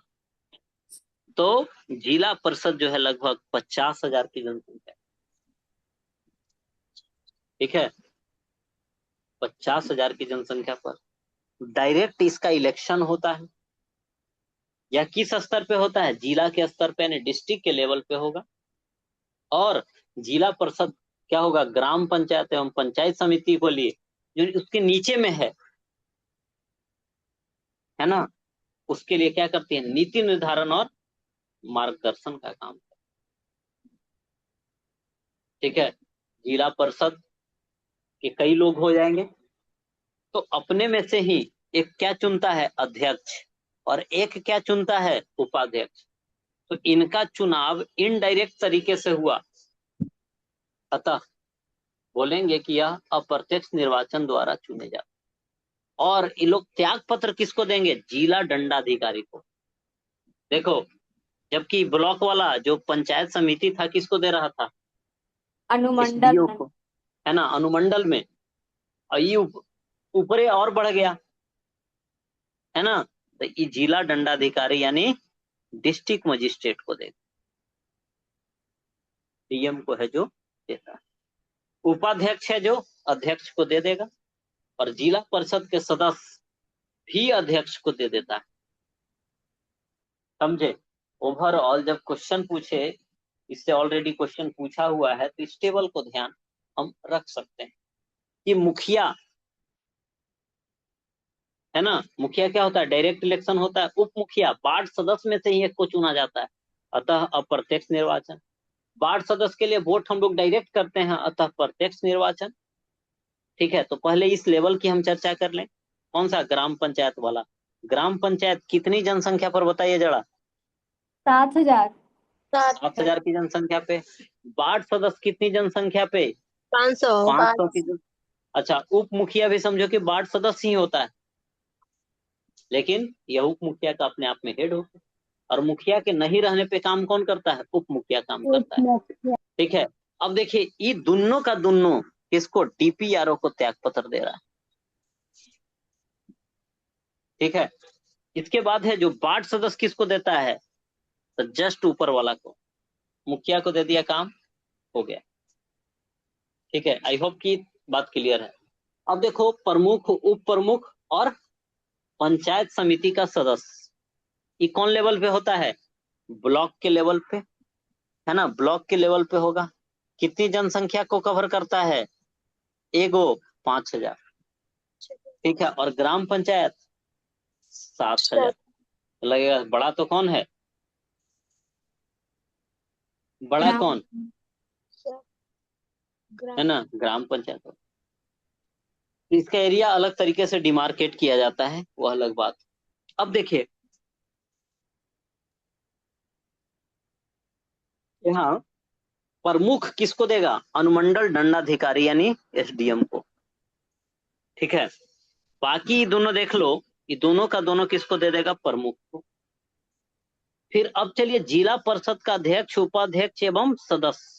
Speaker 1: तो जिला परिषद जो है लगभग 50,000 की जनसंख्या, ठीक है, 50,000 की जनसंख्या पर डायरेक्ट इसका इलेक्शन होता है। यह किस स्तर पे होता है, जिला के स्तर पे, यानी डिस्ट्रिक्ट के लेवल पे होगा। और जिला परिषद क्या होगा, ग्राम पंचायत एवं पंचायत समिति को लिए जो उसके नीचे में है ना, उसके लिए क्या करती है, नीति निर्धारण और मार्गदर्शन का काम। ठीक है, जिला परिषद के कई लोग हो जाएंगे, तो अपने में से ही एक क्या चुनता है, अध्यक्ष, और एक क्या चुनता है, उपाध्यक्ष। तो इनका चुनाव इनडायरेक्ट तरीके से हुआ, अतः बोलेंगे कि यह अप्रत्यक्ष निर्वाचन द्वारा चुने जाते। और ये लोग त्याग पत्र किसको देंगे, जिला दंडाधिकारी को। देखो, जबकि ब्लॉक वाला जो पंचायत समिति था किसको दे रहा था,
Speaker 3: अनुमंडल
Speaker 1: एसडीओ
Speaker 3: में।
Speaker 1: को, है ना, अनुमंडल में। और ये ऊपरे और बढ़ गया, है ना, तो ये जिला दंडाधिकारी यानी डिस्ट्रिक्ट मजिस्ट्रेट को देगा, डीएम को है जो देता है। उपाध्यक्ष है जो अध्यक्ष को दे देगा, और जिला परिषद के सदस्य भी अध्यक्ष को दे देता है। समझे, ओवरऑल जब क्वेश्चन पूछे, इससे ऑलरेडी क्वेश्चन पूछा हुआ है, तो इस टेबल को ध्यान हम रख सकते हैं कि मुखिया है ना। मुखिया क्या होता है, डायरेक्ट इलेक्शन होता है। उप मुखिया वार्ड सदस्य में से ही एक को चुना जाता है, अतः अप्रत्यक्ष निर्वाचन। वार्ड सदस्य के लिए वोट हम लोग डायरेक्ट करते हैं, अतः प्रत्यक्ष निर्वाचन। ठीक है, तो पहले इस लेवल की हम चर्चा कर लें। कौन सा, ग्राम पंचायत वाला। ग्राम पंचायत कितनी जनसंख्या पर बताइए जरा।
Speaker 3: 7,000।
Speaker 1: 7,000 की जनसंख्या पे। वार्ड सदस्य कितनी जनसंख्या पे,
Speaker 3: 500।
Speaker 1: 500 की अच्छा, उप मुखिया भी समझो कि वार्ड सदस्य ही होता है, लेकिन यह उप मुखिया का अपने आप में हेड होता है। और मुखिया के नहीं रहने पे काम कौन करता है, उप मुखिया काम करता है।
Speaker 2: मुखिया।
Speaker 1: ठीक है, अब देखिए ये दोनों का दोनों किसको, डीपीआरओ को त्याग पत्र दे रहा है। ठीक है, इसके बाद है जो वार्ड सदस्य किसको देता है, तो जस्ट ऊपर वाला को, मुखिया को दे दिया, काम हो गया। ठीक है, आई होप की बात क्लियर है। अब देखो प्रमुख, उप प्रमुख और पंचायत समिति का सदस्य, ये कौन लेवल पे होता है, ब्लॉक के लेवल पे, है ना। ब्लॉक के लेवल पे होगा। कितनी जनसंख्या को कवर करता है, एगो 5,000। ठीक है, और ग्राम पंचायत 7,000। लगेगा बड़ा तो कौन है, बड़ा
Speaker 3: ग्राम
Speaker 1: कौन है ना, ग्राम पंचायत। इसका एरिया अलग तरीके से डिमार्केट किया जाता है, वो अलग बात। अब देखिए यहाँ प्रमुख किसको देगा, अनुमंडल दंडाधिकारी यानी एसडीएम को। ठीक है, बाकी दोनों देख लो, ये दोनों का दोनों किसको दे देगा, प्रमुख को। फिर अब चलिए जिला परिषद का अध्यक्ष, उपाध्यक्ष एवं सदस्य।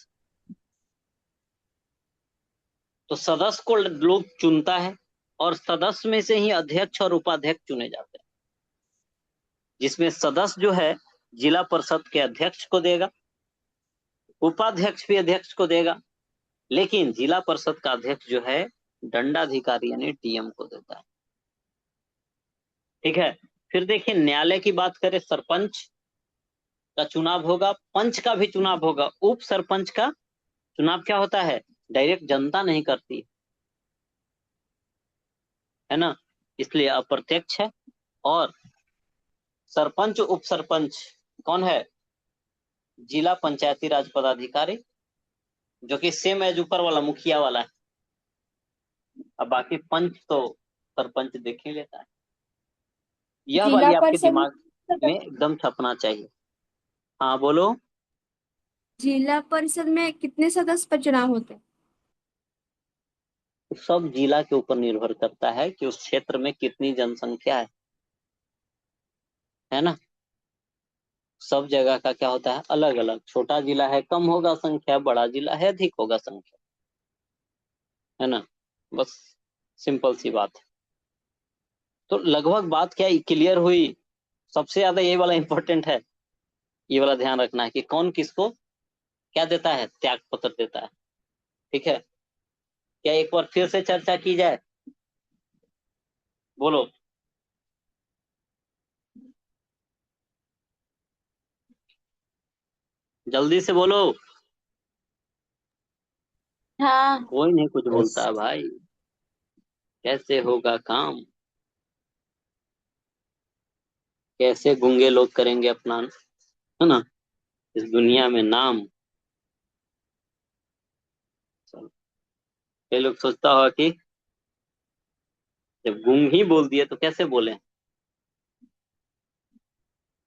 Speaker 1: तो सदस्य को लोग चुनता है, और सदस्य में से ही अध्यक्ष और उपाध्यक्ष चुने जाते हैं, जिसमें सदस्य जो है जिला परिषद के अध्यक्ष को देगा, उपाध्यक्ष भी अध्यक्ष को देगा, लेकिन जिला परिषद का अध्यक्ष जो है दंडाधिकारी यानी डीएम को देता है। ठीक है, फिर देखिए न्यायालय की बात करें, सरपंच का चुनाव होगा, पंच का भी चुनाव होगा। उप सरपंच का चुनाव क्या होता है, डायरेक्ट जनता नहीं करती है ना, इसलिए अप्रत्यक्ष है। और सरपंच उप सरपंच कौन है, जिला पंचायती राज पदाधिकारी, जो कि सेम एज ऊपर वाला मुखिया वाला है। अब बाकी पंच तो सरपंच देख ही लेता है। यह
Speaker 3: जिला
Speaker 1: वाली आपके
Speaker 3: परिषद
Speaker 1: दिमाग में एकदम छपना चाहिए। हाँ बोलो।
Speaker 3: जिला परिषद में कितने सदस्य पर चुनाव होते हैं?
Speaker 1: सब जिला के ऊपर निर्भर करता है कि उस क्षेत्र में कितनी जनसंख्या है ना। सब जगह का क्या होता है, अलग अलग। छोटा जिला है कम होगा संख्या, बड़ा जिला है अधिक होगा संख्या, है ना। बस सिंपल सी बात है। तो लगभग बात क्या क्लियर हुई। सबसे ज्यादा ये वाला इंपॉर्टेंट है, ये वाला ध्यान रखना है कि कौन किसको क्या देता है, त्याग पत्र देता है। ठीक है, क्या एक बार फिर से चर्चा की जाए, बोलो। जल्दी से बोलो।
Speaker 3: हाँ।
Speaker 1: कोई नहीं कुछ बोलता है भाई, कैसे होगा काम, कैसे गूंगे लोग करेंगे अपना, है ना, इस दुनिया में नाम। चलो, ये लोग सोचता होगा कि जब गूंग ही बोल दिए तो कैसे बोले,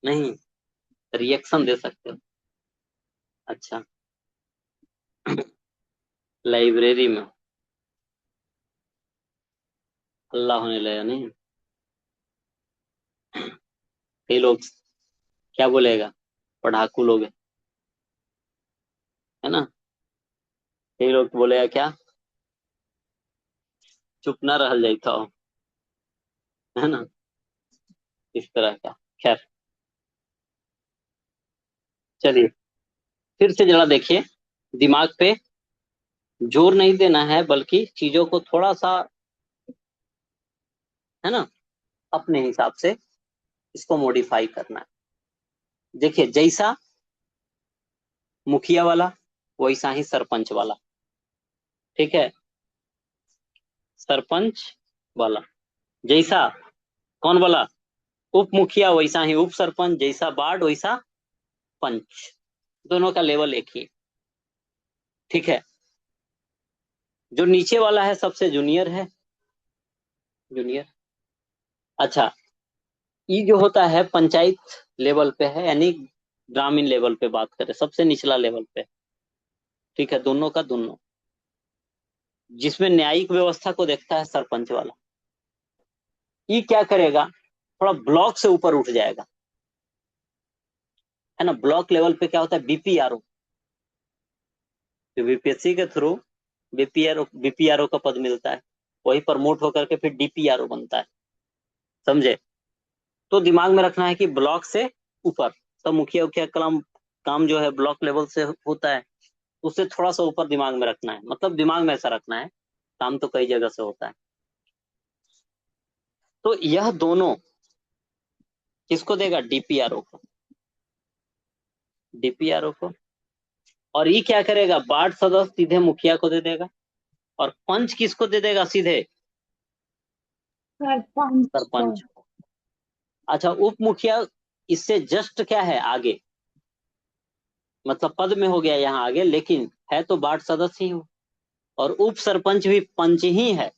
Speaker 1: नहीं, रिएक्शन दे सकते हो। अच्छा, लाइब्रेरी में हल्ला होने लगा, नहीं। कई लोग क्या बोलेगा, पढ़ाकू लोग है ना। कई लोग बोलेगा क्या, चुप ना रह जाता हो, है ना, इस तरह का। खैर चलिए, फिर से जरा देखिए, दिमाग पे जोर नहीं देना है, बल्कि चीजों को थोड़ा सा, है ना, अपने हिसाब से इसको मॉडिफाई करना है। देखिए जैसा मुखिया वाला वैसा ही सरपंच वाला। ठीक है, सरपंच वाला जैसा कौन बोला? उप मुखिया वैसा ही उप सरपंच, जैसा वार्ड वैसा पंच, दोनों का लेवल एक ही है। ठीक है। जो नीचे वाला है सबसे जूनियर है, जूनियर। अच्छा, ये जो होता है पंचायत लेवल पे है, यानी ग्रामीण लेवल पे बात करें, सबसे निचला लेवल पे। ठीक है, दोनों का दोनों। जिसमें न्यायिक व्यवस्था को देखता है सरपंच वाला, ये क्या करेगा, थोड़ा ब्लॉक से ऊपर उठ जाएगा, है ना। ब्लॉक लेवल पे क्या होता है, बीपीआरओ, जो बीपीएससी के थ्रू बीपीआरओ का पद मिलता है, वही प्रमोट होकर के फिर डीपीआरओ बनता है, समझे। तो दिमाग में रखना है कि ब्लॉक से ऊपर, सब मुखिया उखिया काम जो है ब्लॉक लेवल से होता है, उससे थोड़ा सा ऊपर दिमाग में रखना है, मतलब दिमाग में ऐसा रखना है, काम तो कई जगह से होता है। तो यह दोनों किसको देगा, डीपीआरओ को, डीपीआरओ को। और ये क्या करेगा, वार्ड सदस्य सीधे मुखिया को दे देगा, और पंच किसको दे देगा, सीधे
Speaker 2: सरपंच को।
Speaker 1: सरपंच को। अच्छा, उप मुखिया इससे जस्ट क्या है, आगे, मतलब पद में हो गया यहाँ आगे, लेकिन है तो वार्ड सदस्य ही हो, और उप सरपंच भी पंच ही है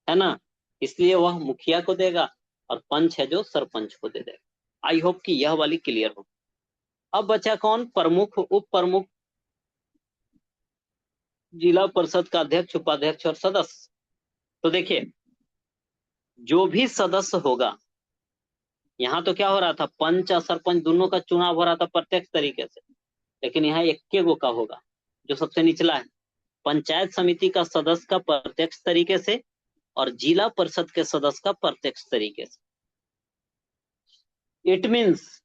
Speaker 1: ना। इसलिए वह मुखिया को देगा, और पंच है जो सरपंच को दे देगा। आई होप कि यह वाली क्लियर हो। अब बचा कौन, प्रमुख, उप प्रमुख, जिला परिषद का अध्यक्ष, उपाध्यक्ष और सदस्य। तो देखिए, जो भी सदस्य होगा, यहाँ तो क्या हो रहा था, पंच और सरपंच दोनों का चुनाव हो रहा था प्रत्यक्ष तरीके से, लेकिन यहाँ इक्के गो का होगा, जो सबसे निचला है। पंचायत समिति का सदस्य का प्रत्यक्ष तरीके से, और जिला परिषद के सदस्य का प्रत्यक्ष तरीके से। इट मीन्स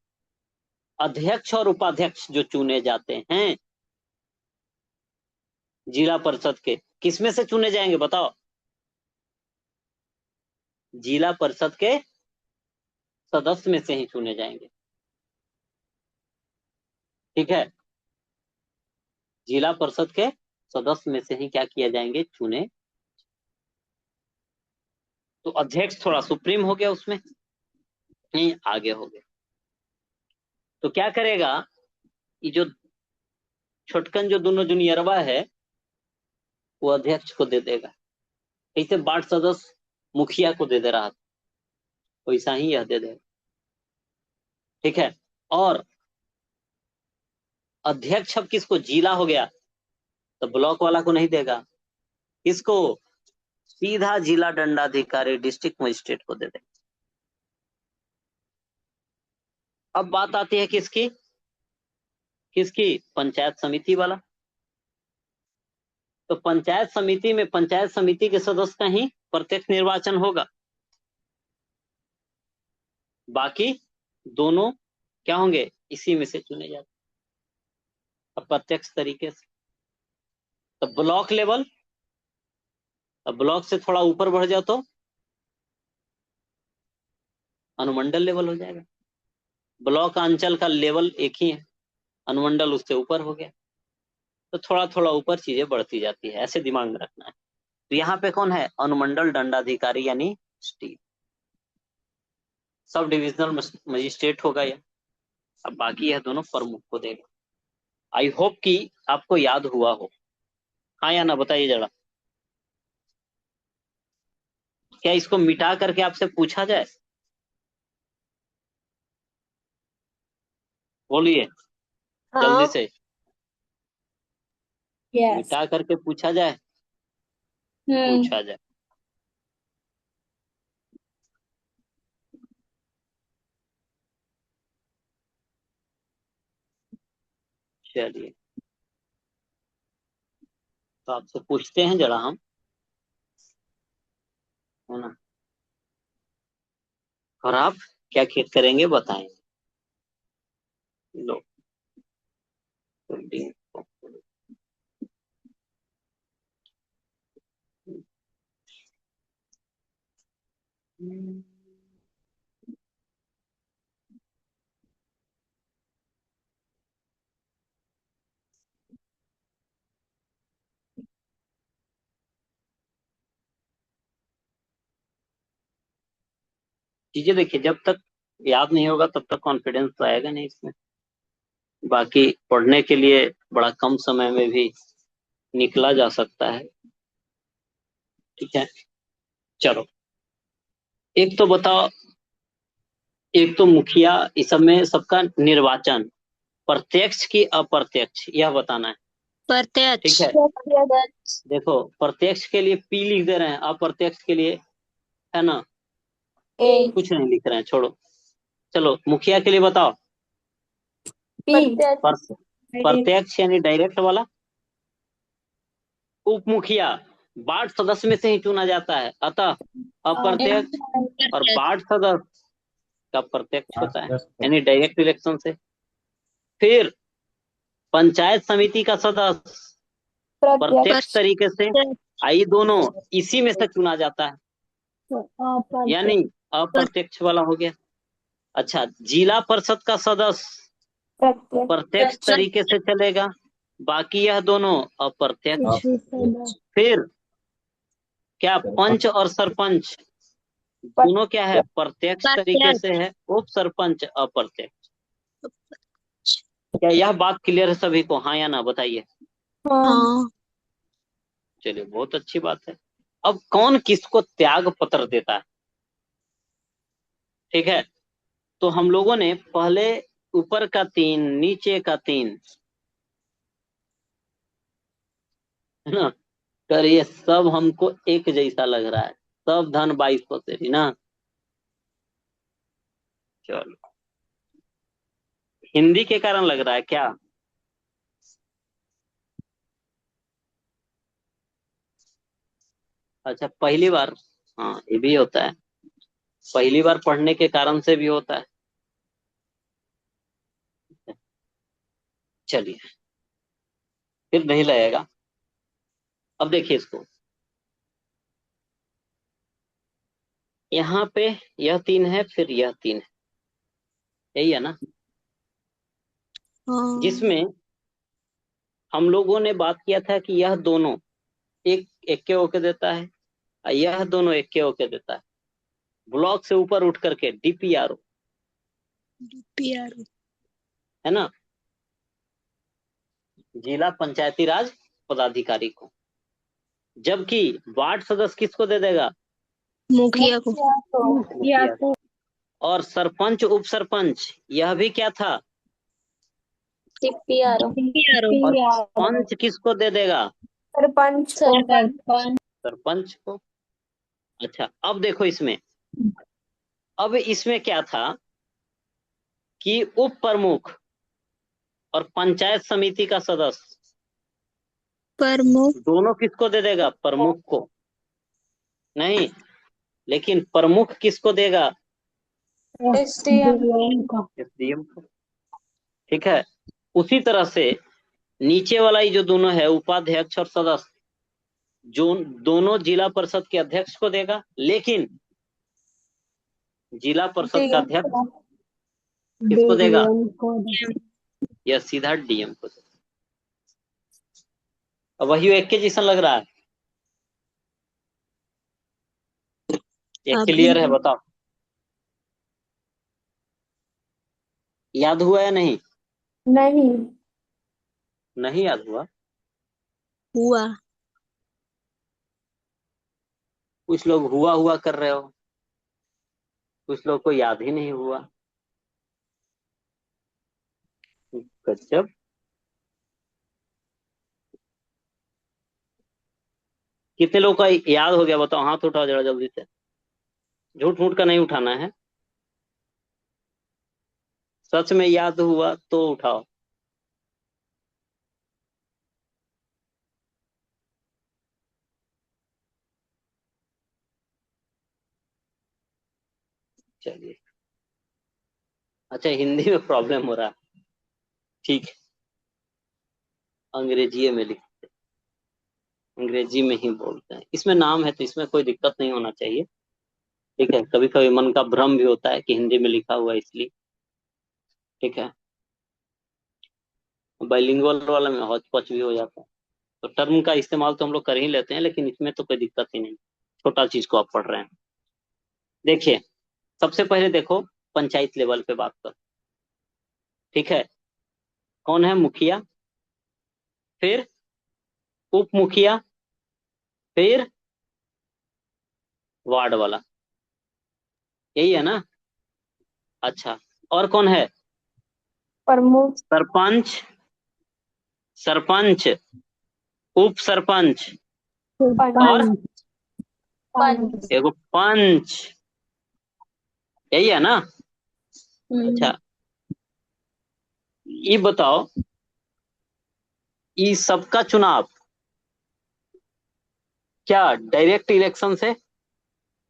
Speaker 1: अध्यक्ष और उपाध्यक्ष जो चुने जाते हैं जिला परिषद के, किसमें से चुने जाएंगे बताओ, जिला परिषद के सदस्य में से ही चुने जाएंगे। ठीक है, जिला परिषद के सदस्य में से ही क्या किया जाएंगे, चुने। तो अध्यक्ष थोड़ा सुप्रीम हो गया, उसमें ही आगे हो गया। तो क्या करेगा, ये जो छोटकन जो दोनों जूनियरवा है, वो अध्यक्ष को दे देगा। कैसे वार्ड सदस्य मुखिया को दे दे रहा था, वैसा ही यह दे देगा। ठीक है। और अध्यक्ष अब किसको, जिला हो गया, तो ब्लॉक वाला को नहीं देगा, किसको, सीधा जिला दंडाधिकारी डिस्ट्रिक्ट मजिस्ट्रेट को दे देगा। अब बात आती है किसकी, किसकी, पंचायत समिति वाला। तो पंचायत समिति में पंचायत समिति के सदस्य का ही प्रत्यक्ष निर्वाचन होगा, बाकी दोनों क्या होंगे, इसी में से चुने जाते, अब प्रत्यक्ष तरीके से। तो ब्लॉक लेवल, अब ब्लॉक से थोड़ा ऊपर बढ़ जाओ तो अनुमंडल लेवल हो जाएगा। ब्लॉक अंचल का लेवल एक ही है, अनुमंडल उससे ऊपर हो गया। तो थोड़ा थोड़ा ऊपर चीजें बढ़ती जाती है, ऐसे दिमाग में रखना है। तो यहाँ पे कौन है, अनुमंडल दंडाधिकारी यानी स्टील, सब डिविजनल मजिस्ट्रेट होगा यह। अब बाकी यह दोनों प्रमुख को देगा। आई होप कि आपको याद हुआ हो। हाँ या ना बताइए जरा, क्या इसको मिटा करके आपसे पूछा जाए, बोलिए जल्दी
Speaker 2: हाँ।
Speaker 1: से,
Speaker 2: यस।
Speaker 1: मिटा करके पूछा जाए,
Speaker 2: हम्म।
Speaker 1: पूछा जाए। चलिए, तो आपसे पूछते हैं जरा हम, है ना, और आप क्या खेत करेंगे बताएं। लो, चीजें देखिए, जब तक याद नहीं होगा तब तक कॉन्फिडेंस तो आएगा नहीं इसमें। बाकी पढ़ने के लिए बड़ा कम समय में भी निकला जा सकता है। ठीक है, चलो एक तो बताओ, एक तो मुखिया, इस सब में सबका निर्वाचन प्रत्यक्ष की अप्रत्यक्ष यह बताना है।
Speaker 2: प्रत्यक्ष।
Speaker 1: ठीक है, देखो प्रत्यक्ष के लिए पी लिख दे रहे हैं, अप्रत्यक्ष के लिए है ना
Speaker 3: ए
Speaker 1: कुछ नहीं लिख रहे हैं, छोड़ो। चलो मुखिया के लिए बताओ।
Speaker 3: पी
Speaker 1: प्रत्यक्ष यानी डायरेक्ट वाला। उप मुखिया वार्ड सदस्य में से ही चुना जाता है, अतः अप्रत्यक्ष। और वार्ड सदस्य का प्रत्यक्ष होता है यानी डायरेक्ट इलेक्शन से। फिर पंचायत समिति का सदस्य प्रत्यक्ष तरीके से, आई दोनों इसी में से चुना जाता है यानी अप्रत्यक्ष वाला हो गया। अच्छा, जिला परिषद का सदस्य प्रत्यक्ष तरीके से चलेगा, बाकी यह दोनों अप्रत्यक्ष। फिर क्या पंच और सरपंच दोनों क्या है, प्रत्यक्ष तरीके से है, उप सरपंच अप्रत्यक्ष। क्या यह बात क्लियर है सभी को, हाँ या ना बताइए।
Speaker 2: हाँ।
Speaker 1: चलिए बहुत अच्छी बात है। अब कौन किसको त्याग पत्र देता है, ठीक है, तो हम लोगों ने पहले ऊपर का 3 नीचे का 3 है ना, कर ये सब हमको एक जैसा लग रहा है, सब धन 22 पसेरी ना। चलो हिंदी के कारण लग रहा है क्या। अच्छा पहली बार, हाँ ये भी होता है, पहली बार पढ़ने के कारण से भी होता है। चलिए फिर नहीं लगेगा। अब देखिए इसको, यहाँ पे यह 3 है, फिर यह 3 है, यही है ना,
Speaker 2: हाँ।
Speaker 1: जिसमें हम लोगों ने बात किया था कि यह दोनों एक एक के होके देता है और यह दोनों एक के होके देता है। ब्लॉक से ऊपर उठ करके डीपीआरओ
Speaker 2: पीआर।
Speaker 1: है ना, जिला पंचायती राज पदाधिकारी को। जबकि वार्ड सदस्य किसको दे देगा,
Speaker 2: मुखिया को।
Speaker 1: मुखिया को। और सरपंच उप सरपंच यह भी क्या था,
Speaker 2: पीआर।
Speaker 1: और पंच किसको दे देगा,
Speaker 3: सरपंच
Speaker 1: सरपंच को। अच्छा अब देखो इसमें, अब इसमें क्या था कि उप प्रमुख और पंचायत समिति का सदस्य
Speaker 2: प्रमुख।
Speaker 1: दोनों किसको दे देगा, प्रमुख को नहीं, लेकिन प्रमुख किसको देगा, एसडीएम को। ठीक है, उसी तरह से नीचे वाला ही जो दोनों है उपाध्यक्ष और सदस्य, जो दोनों जिला परिषद के अध्यक्ष को देगा, लेकिन जिला परिषद का अध्यक्ष किसको देगा, यह सीधा डीएम को देगा। अब वही एक के जैसा लग रहा है, ये क्लियर है, बताओ याद हुआ या नहीं,
Speaker 3: नहीं
Speaker 1: नहीं याद हुआ।
Speaker 2: हुआ।
Speaker 1: कुछ लोग हुआ हुआ कर रहे हो, कुछ लोग को याद ही नहीं हुआ, गजब। कितने लोग का याद हो गया बताओ, हाथ उठाओ जरा जल्दी से, झूठ मूठ का नहीं उठाना है, सच में याद हुआ तो उठाओ। चलिए, अच्छा हिंदी में प्रॉब्लम हो रहा है, ठीक है, अंग्रेजी में लिख, अंग्रेजी में ही बोलते हैं, इसमें नाम है तो इसमें कोई दिक्कत नहीं होना चाहिए। ठीक है, कभी कभी मन का भ्रम भी होता है कि हिंदी में लिखा हुआ है इसलिए। ठीक है, बाइलिंगुअल वाला में हौच पच भी हो जाता है, तो टर्म का इस्तेमाल तो हम लोग कर ही लेते हैं, लेकिन इसमें तो कोई दिक्कत ही नहीं, छोटा चीज को आप पढ़ रहे हैं। देखिए सबसे पहले देखो पंचायत लेवल पे बात करो, ठीक है। कौन है मुखिया, फिर उप मुखिया, फिर वार्ड वाला, यही है ना। अच्छा, और कौन है?
Speaker 3: प्रमुख,
Speaker 1: सरपंच, सरपंच, उप सरपंच, और
Speaker 3: पंच, पंच।
Speaker 1: एगो पंच, यही है ना। अच्छा, ये बताओ, ये सबका चुनाव क्या डायरेक्ट इलेक्शन से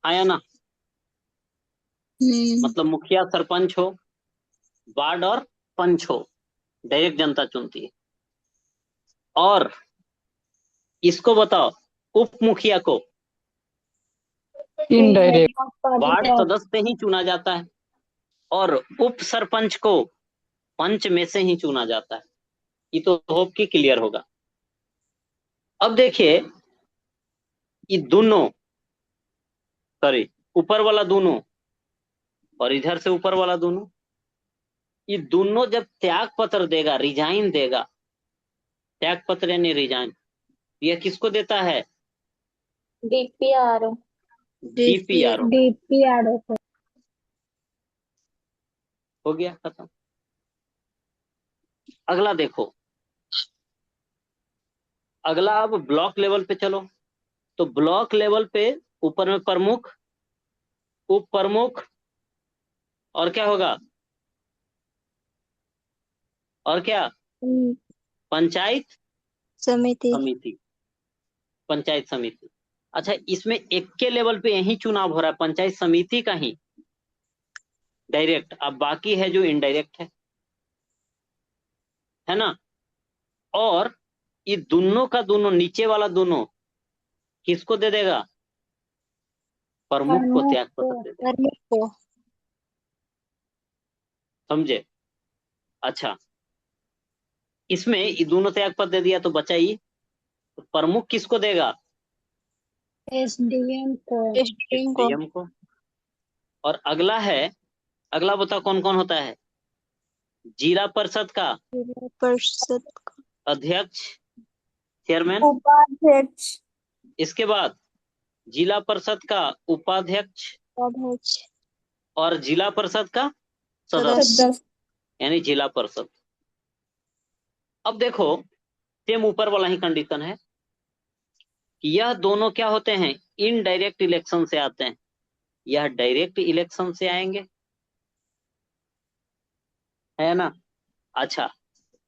Speaker 1: आया ना? मतलब मुखिया सरपंच हो, वार्ड और पंच हो, डायरेक्ट जनता चुनती है। और इसको बताओ, उप मुखिया को
Speaker 4: इनडायरेक्ट।
Speaker 1: वार्ड सदस्य से ही चुना जाता है, और उप सरपंच को पंच में से ही चुना जाता है। ये तो होप की क्लियर होगा। अब देखिए, ये दोनों, सॉरी, ऊपर वाला दोनों और इधर से ऊपर वाला दोनों, ये दोनों जब त्याग पत्र देगा, रिजाइन देगा, त्याग पत्र यानी रिजाइन, यह किसको देता है?
Speaker 3: DPR,
Speaker 1: DPRO.
Speaker 3: डीपीआर।
Speaker 1: हो गया खत्म। अगला देखो, अगला अब ब्लॉक लेवल पे चलो। तो ब्लॉक लेवल पे ऊपर में प्रमुख, उप प्रमुख, और क्या होगा? और क्या? पंचायत
Speaker 2: समिति।
Speaker 1: समिति, पंचायत समिति। अच्छा, इसमें एक के लेवल पे यही चुनाव हो रहा है, पंचायत समिति का ही डायरेक्ट। अब बाकी है जो इनडायरेक्ट है ना। और ये दोनों का दोनों, नीचे वाला दोनों किसको दे देगा? प्रमुख को त्याग पत्र दे देगा।
Speaker 2: प्रमुख को।
Speaker 1: समझे? अच्छा, इसमें ये दोनों त्याग पत्र दे दिया तो बचा ही, तो प्रमुख किसको देगा?
Speaker 3: एसडीएम को।
Speaker 2: एसडीएम को।
Speaker 1: एसडीएम को। और अगला है, अगला बताओ कौन कौन होता है? जिला परिषद का
Speaker 2: जिला परिषद का
Speaker 1: अध्यक्ष, चेयरमैन।
Speaker 3: उपाध्यक्ष,
Speaker 1: इसके बाद जिला परिषद का उपाध्यक्ष,
Speaker 2: अध्यक्ष,
Speaker 1: और जिला परिषद का सदस्य,
Speaker 3: सदस्य।
Speaker 1: यानी जिला परिषद। अब देखो, सेम ऊपर वाला ही कंडीशन है कि यह दोनों क्या होते हैं? इनडायरेक्ट इलेक्शन से आते हैं, यह डायरेक्ट इलेक्शन से आएंगे, है ना। अच्छा,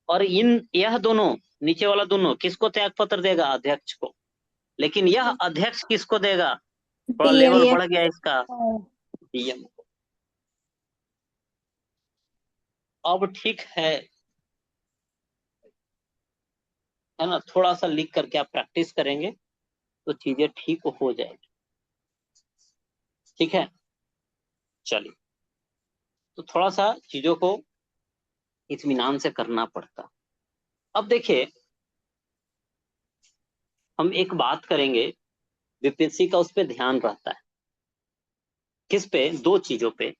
Speaker 1: और यह दोनों, नीचे वाला दोनों किसको त्याग पत्र देगा? अध्यक्ष को। लेकिन यह अध्यक्ष किसको देगा? थोड़ा लेवल
Speaker 2: डीएम
Speaker 1: बढ़ गया इसका, डीएम को। अब ठीक है ना। थोड़ा सा लिख करके आप प्रैक्टिस करेंगे तो चीजें ठीक हो जाएगी, ठीक है। चलिए, तो थोड़ा सा चीजों को इत्मीनान से करना पड़ता। अब देखिए, हम एक बात करेंगे, बीपीएससी का उस पर ध्यान रहता है। किस पे? दो चीजों पे।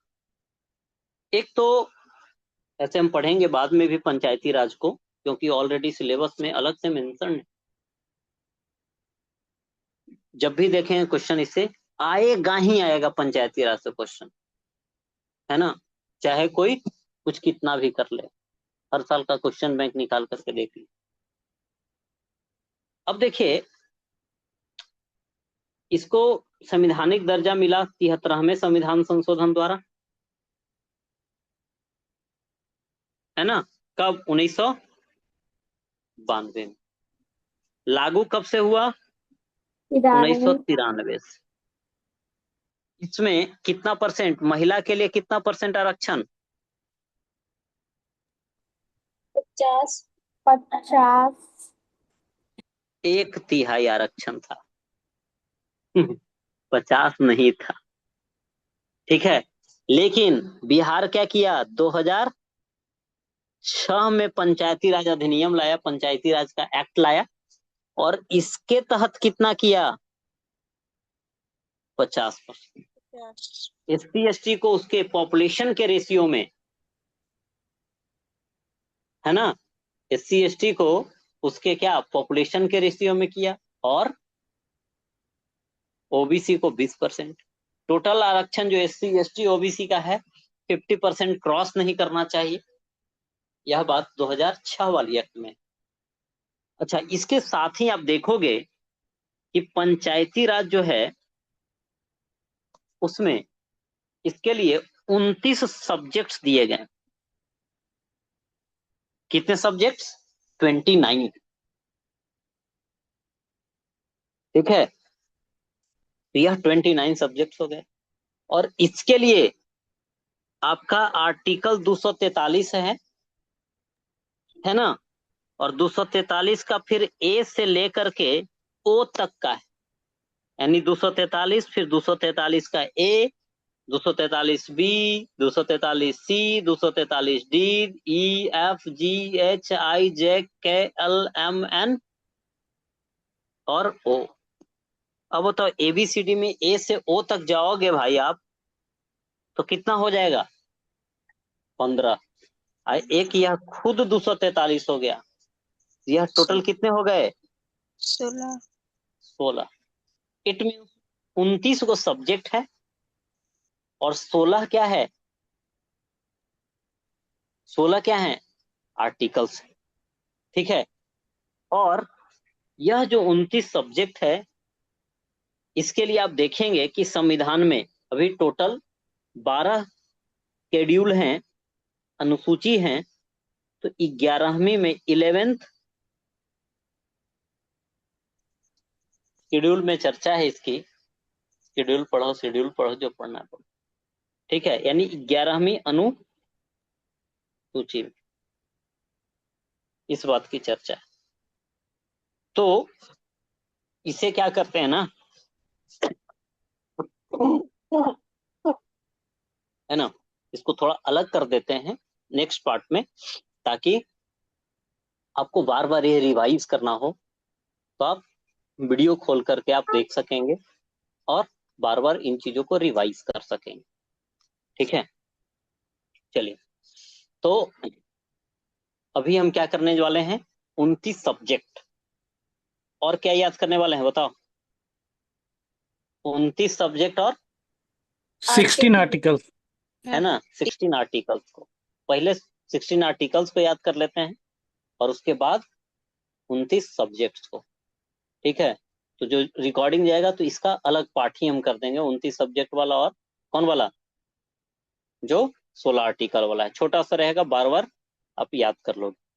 Speaker 1: एक तो ऐसे हम पढ़ेंगे बाद में भी पंचायती राज को, क्योंकि ऑलरेडी सिलेबस में अलग से मेंशन है। जब भी देखें क्वेश्चन इससे आएगा ही आएगा, पंचायती राज से क्वेश्चन, है ना। चाहे कोई कुछ कितना भी कर ले, हर साल का क्वेश्चन बैंक निकाल करके देख ली। अब देखिए, इसको संवैधानिक दर्जा मिला 73वें संविधान संशोधन द्वारा, है ना। कब? 1992 में। लागू कब से हुआ? 1993 से। इसमें कितना परसेंट महिला के लिए, कितना परसेंट आरक्षण?
Speaker 3: 50, 50।
Speaker 1: 1/3 आरक्षण था। 50 नहीं था, ठीक है। लेकिन बिहार क्या किया? 2006 में पंचायती राज अधिनियम लाया, पंचायती राज का एक्ट लाया, और इसके तहत कितना किया? 50%।
Speaker 2: 50।
Speaker 1: SC ST को उसके पॉपुलेशन के रेशियो में, है ना, SC ST को उसके क्या पॉपुलेशन के रेशियो में किया, और OBC को 20%। टोटल आरक्षण जो SC ST OBC का है 50% क्रॉस नहीं करना चाहिए। यह बात 2006 वाली एक्ट में। अच्छा, इसके साथ ही आप देखोगे कि पंचायती राज जो है उसमें इसके लिए 29 सब्जेक्ट्स दिए गए। कितने सब्जेक्ट्स? 29। ठीक है, तो यह 29 सब्जेक्ट्स हो गए। और इसके लिए आपका आर्टिकल 243 है ना, और 243 का फिर ए से लेकर के ओ तक का है, यानी 243 फिर 243 का ए, 243B, 243C, 243D, EFGHIJKLMN और O। अब बताओ ABCD में ए से ओ तक जाओगे भाई आप, तो कितना हो जाएगा? 15। एक यह खुद 243 हो गया, यह टोटल कितने हो गए?
Speaker 2: 16।
Speaker 1: 16। इट मीन 29 को सब्जेक्ट है और 16 क्या है? 16 क्या है? आर्टिकल्स। ठीक है, और यह जो 29 सब्जेक्ट है इसके लिए आप देखेंगे कि संविधान में अभी टोटल 12 शेड्यूल हैं, अनुसूची हैं, तो 11वीं में 11th शेड्यूल में चर्चा है इसकी। शेड्यूल पढ़ो जो पढ़ना पड़ो। ठीक है, यानी 11वीं अनुसूची में इस बात की चर्चा है। तो इसे क्या करते हैं ना, है ना, इसको थोड़ा अलग कर देते हैं नेक्स्ट पार्ट में, ताकि आपको बार बार ये रिवाइज करना हो तो आप वीडियो खोल करके आप देख सकेंगे और बार बार इन चीजों को रिवाइज कर सकेंगे। ठीक है, चलिए, तो अभी हम क्या करने वाले हैं? 29 सब्जेक्ट। और क्या याद करने वाले हैं बताओ? 29 सब्जेक्ट और
Speaker 4: 16 आर्टिकल्स।
Speaker 1: है ना, 16 आर्टिकल्स को पहले 16 आर्टिकल्स को याद कर लेते हैं और उसके बाद 29 सब्जेक्ट्स को। ठीक है, तो जो रिकॉर्डिंग जाएगा तो इसका अलग पार्ट ही हम कर देंगे, 29 सब्जेक्ट वाला और कौन वाला, जो 16 आर्टिकल वाला है। छोटा सा रहेगा, बार बार आप याद कर लोगे।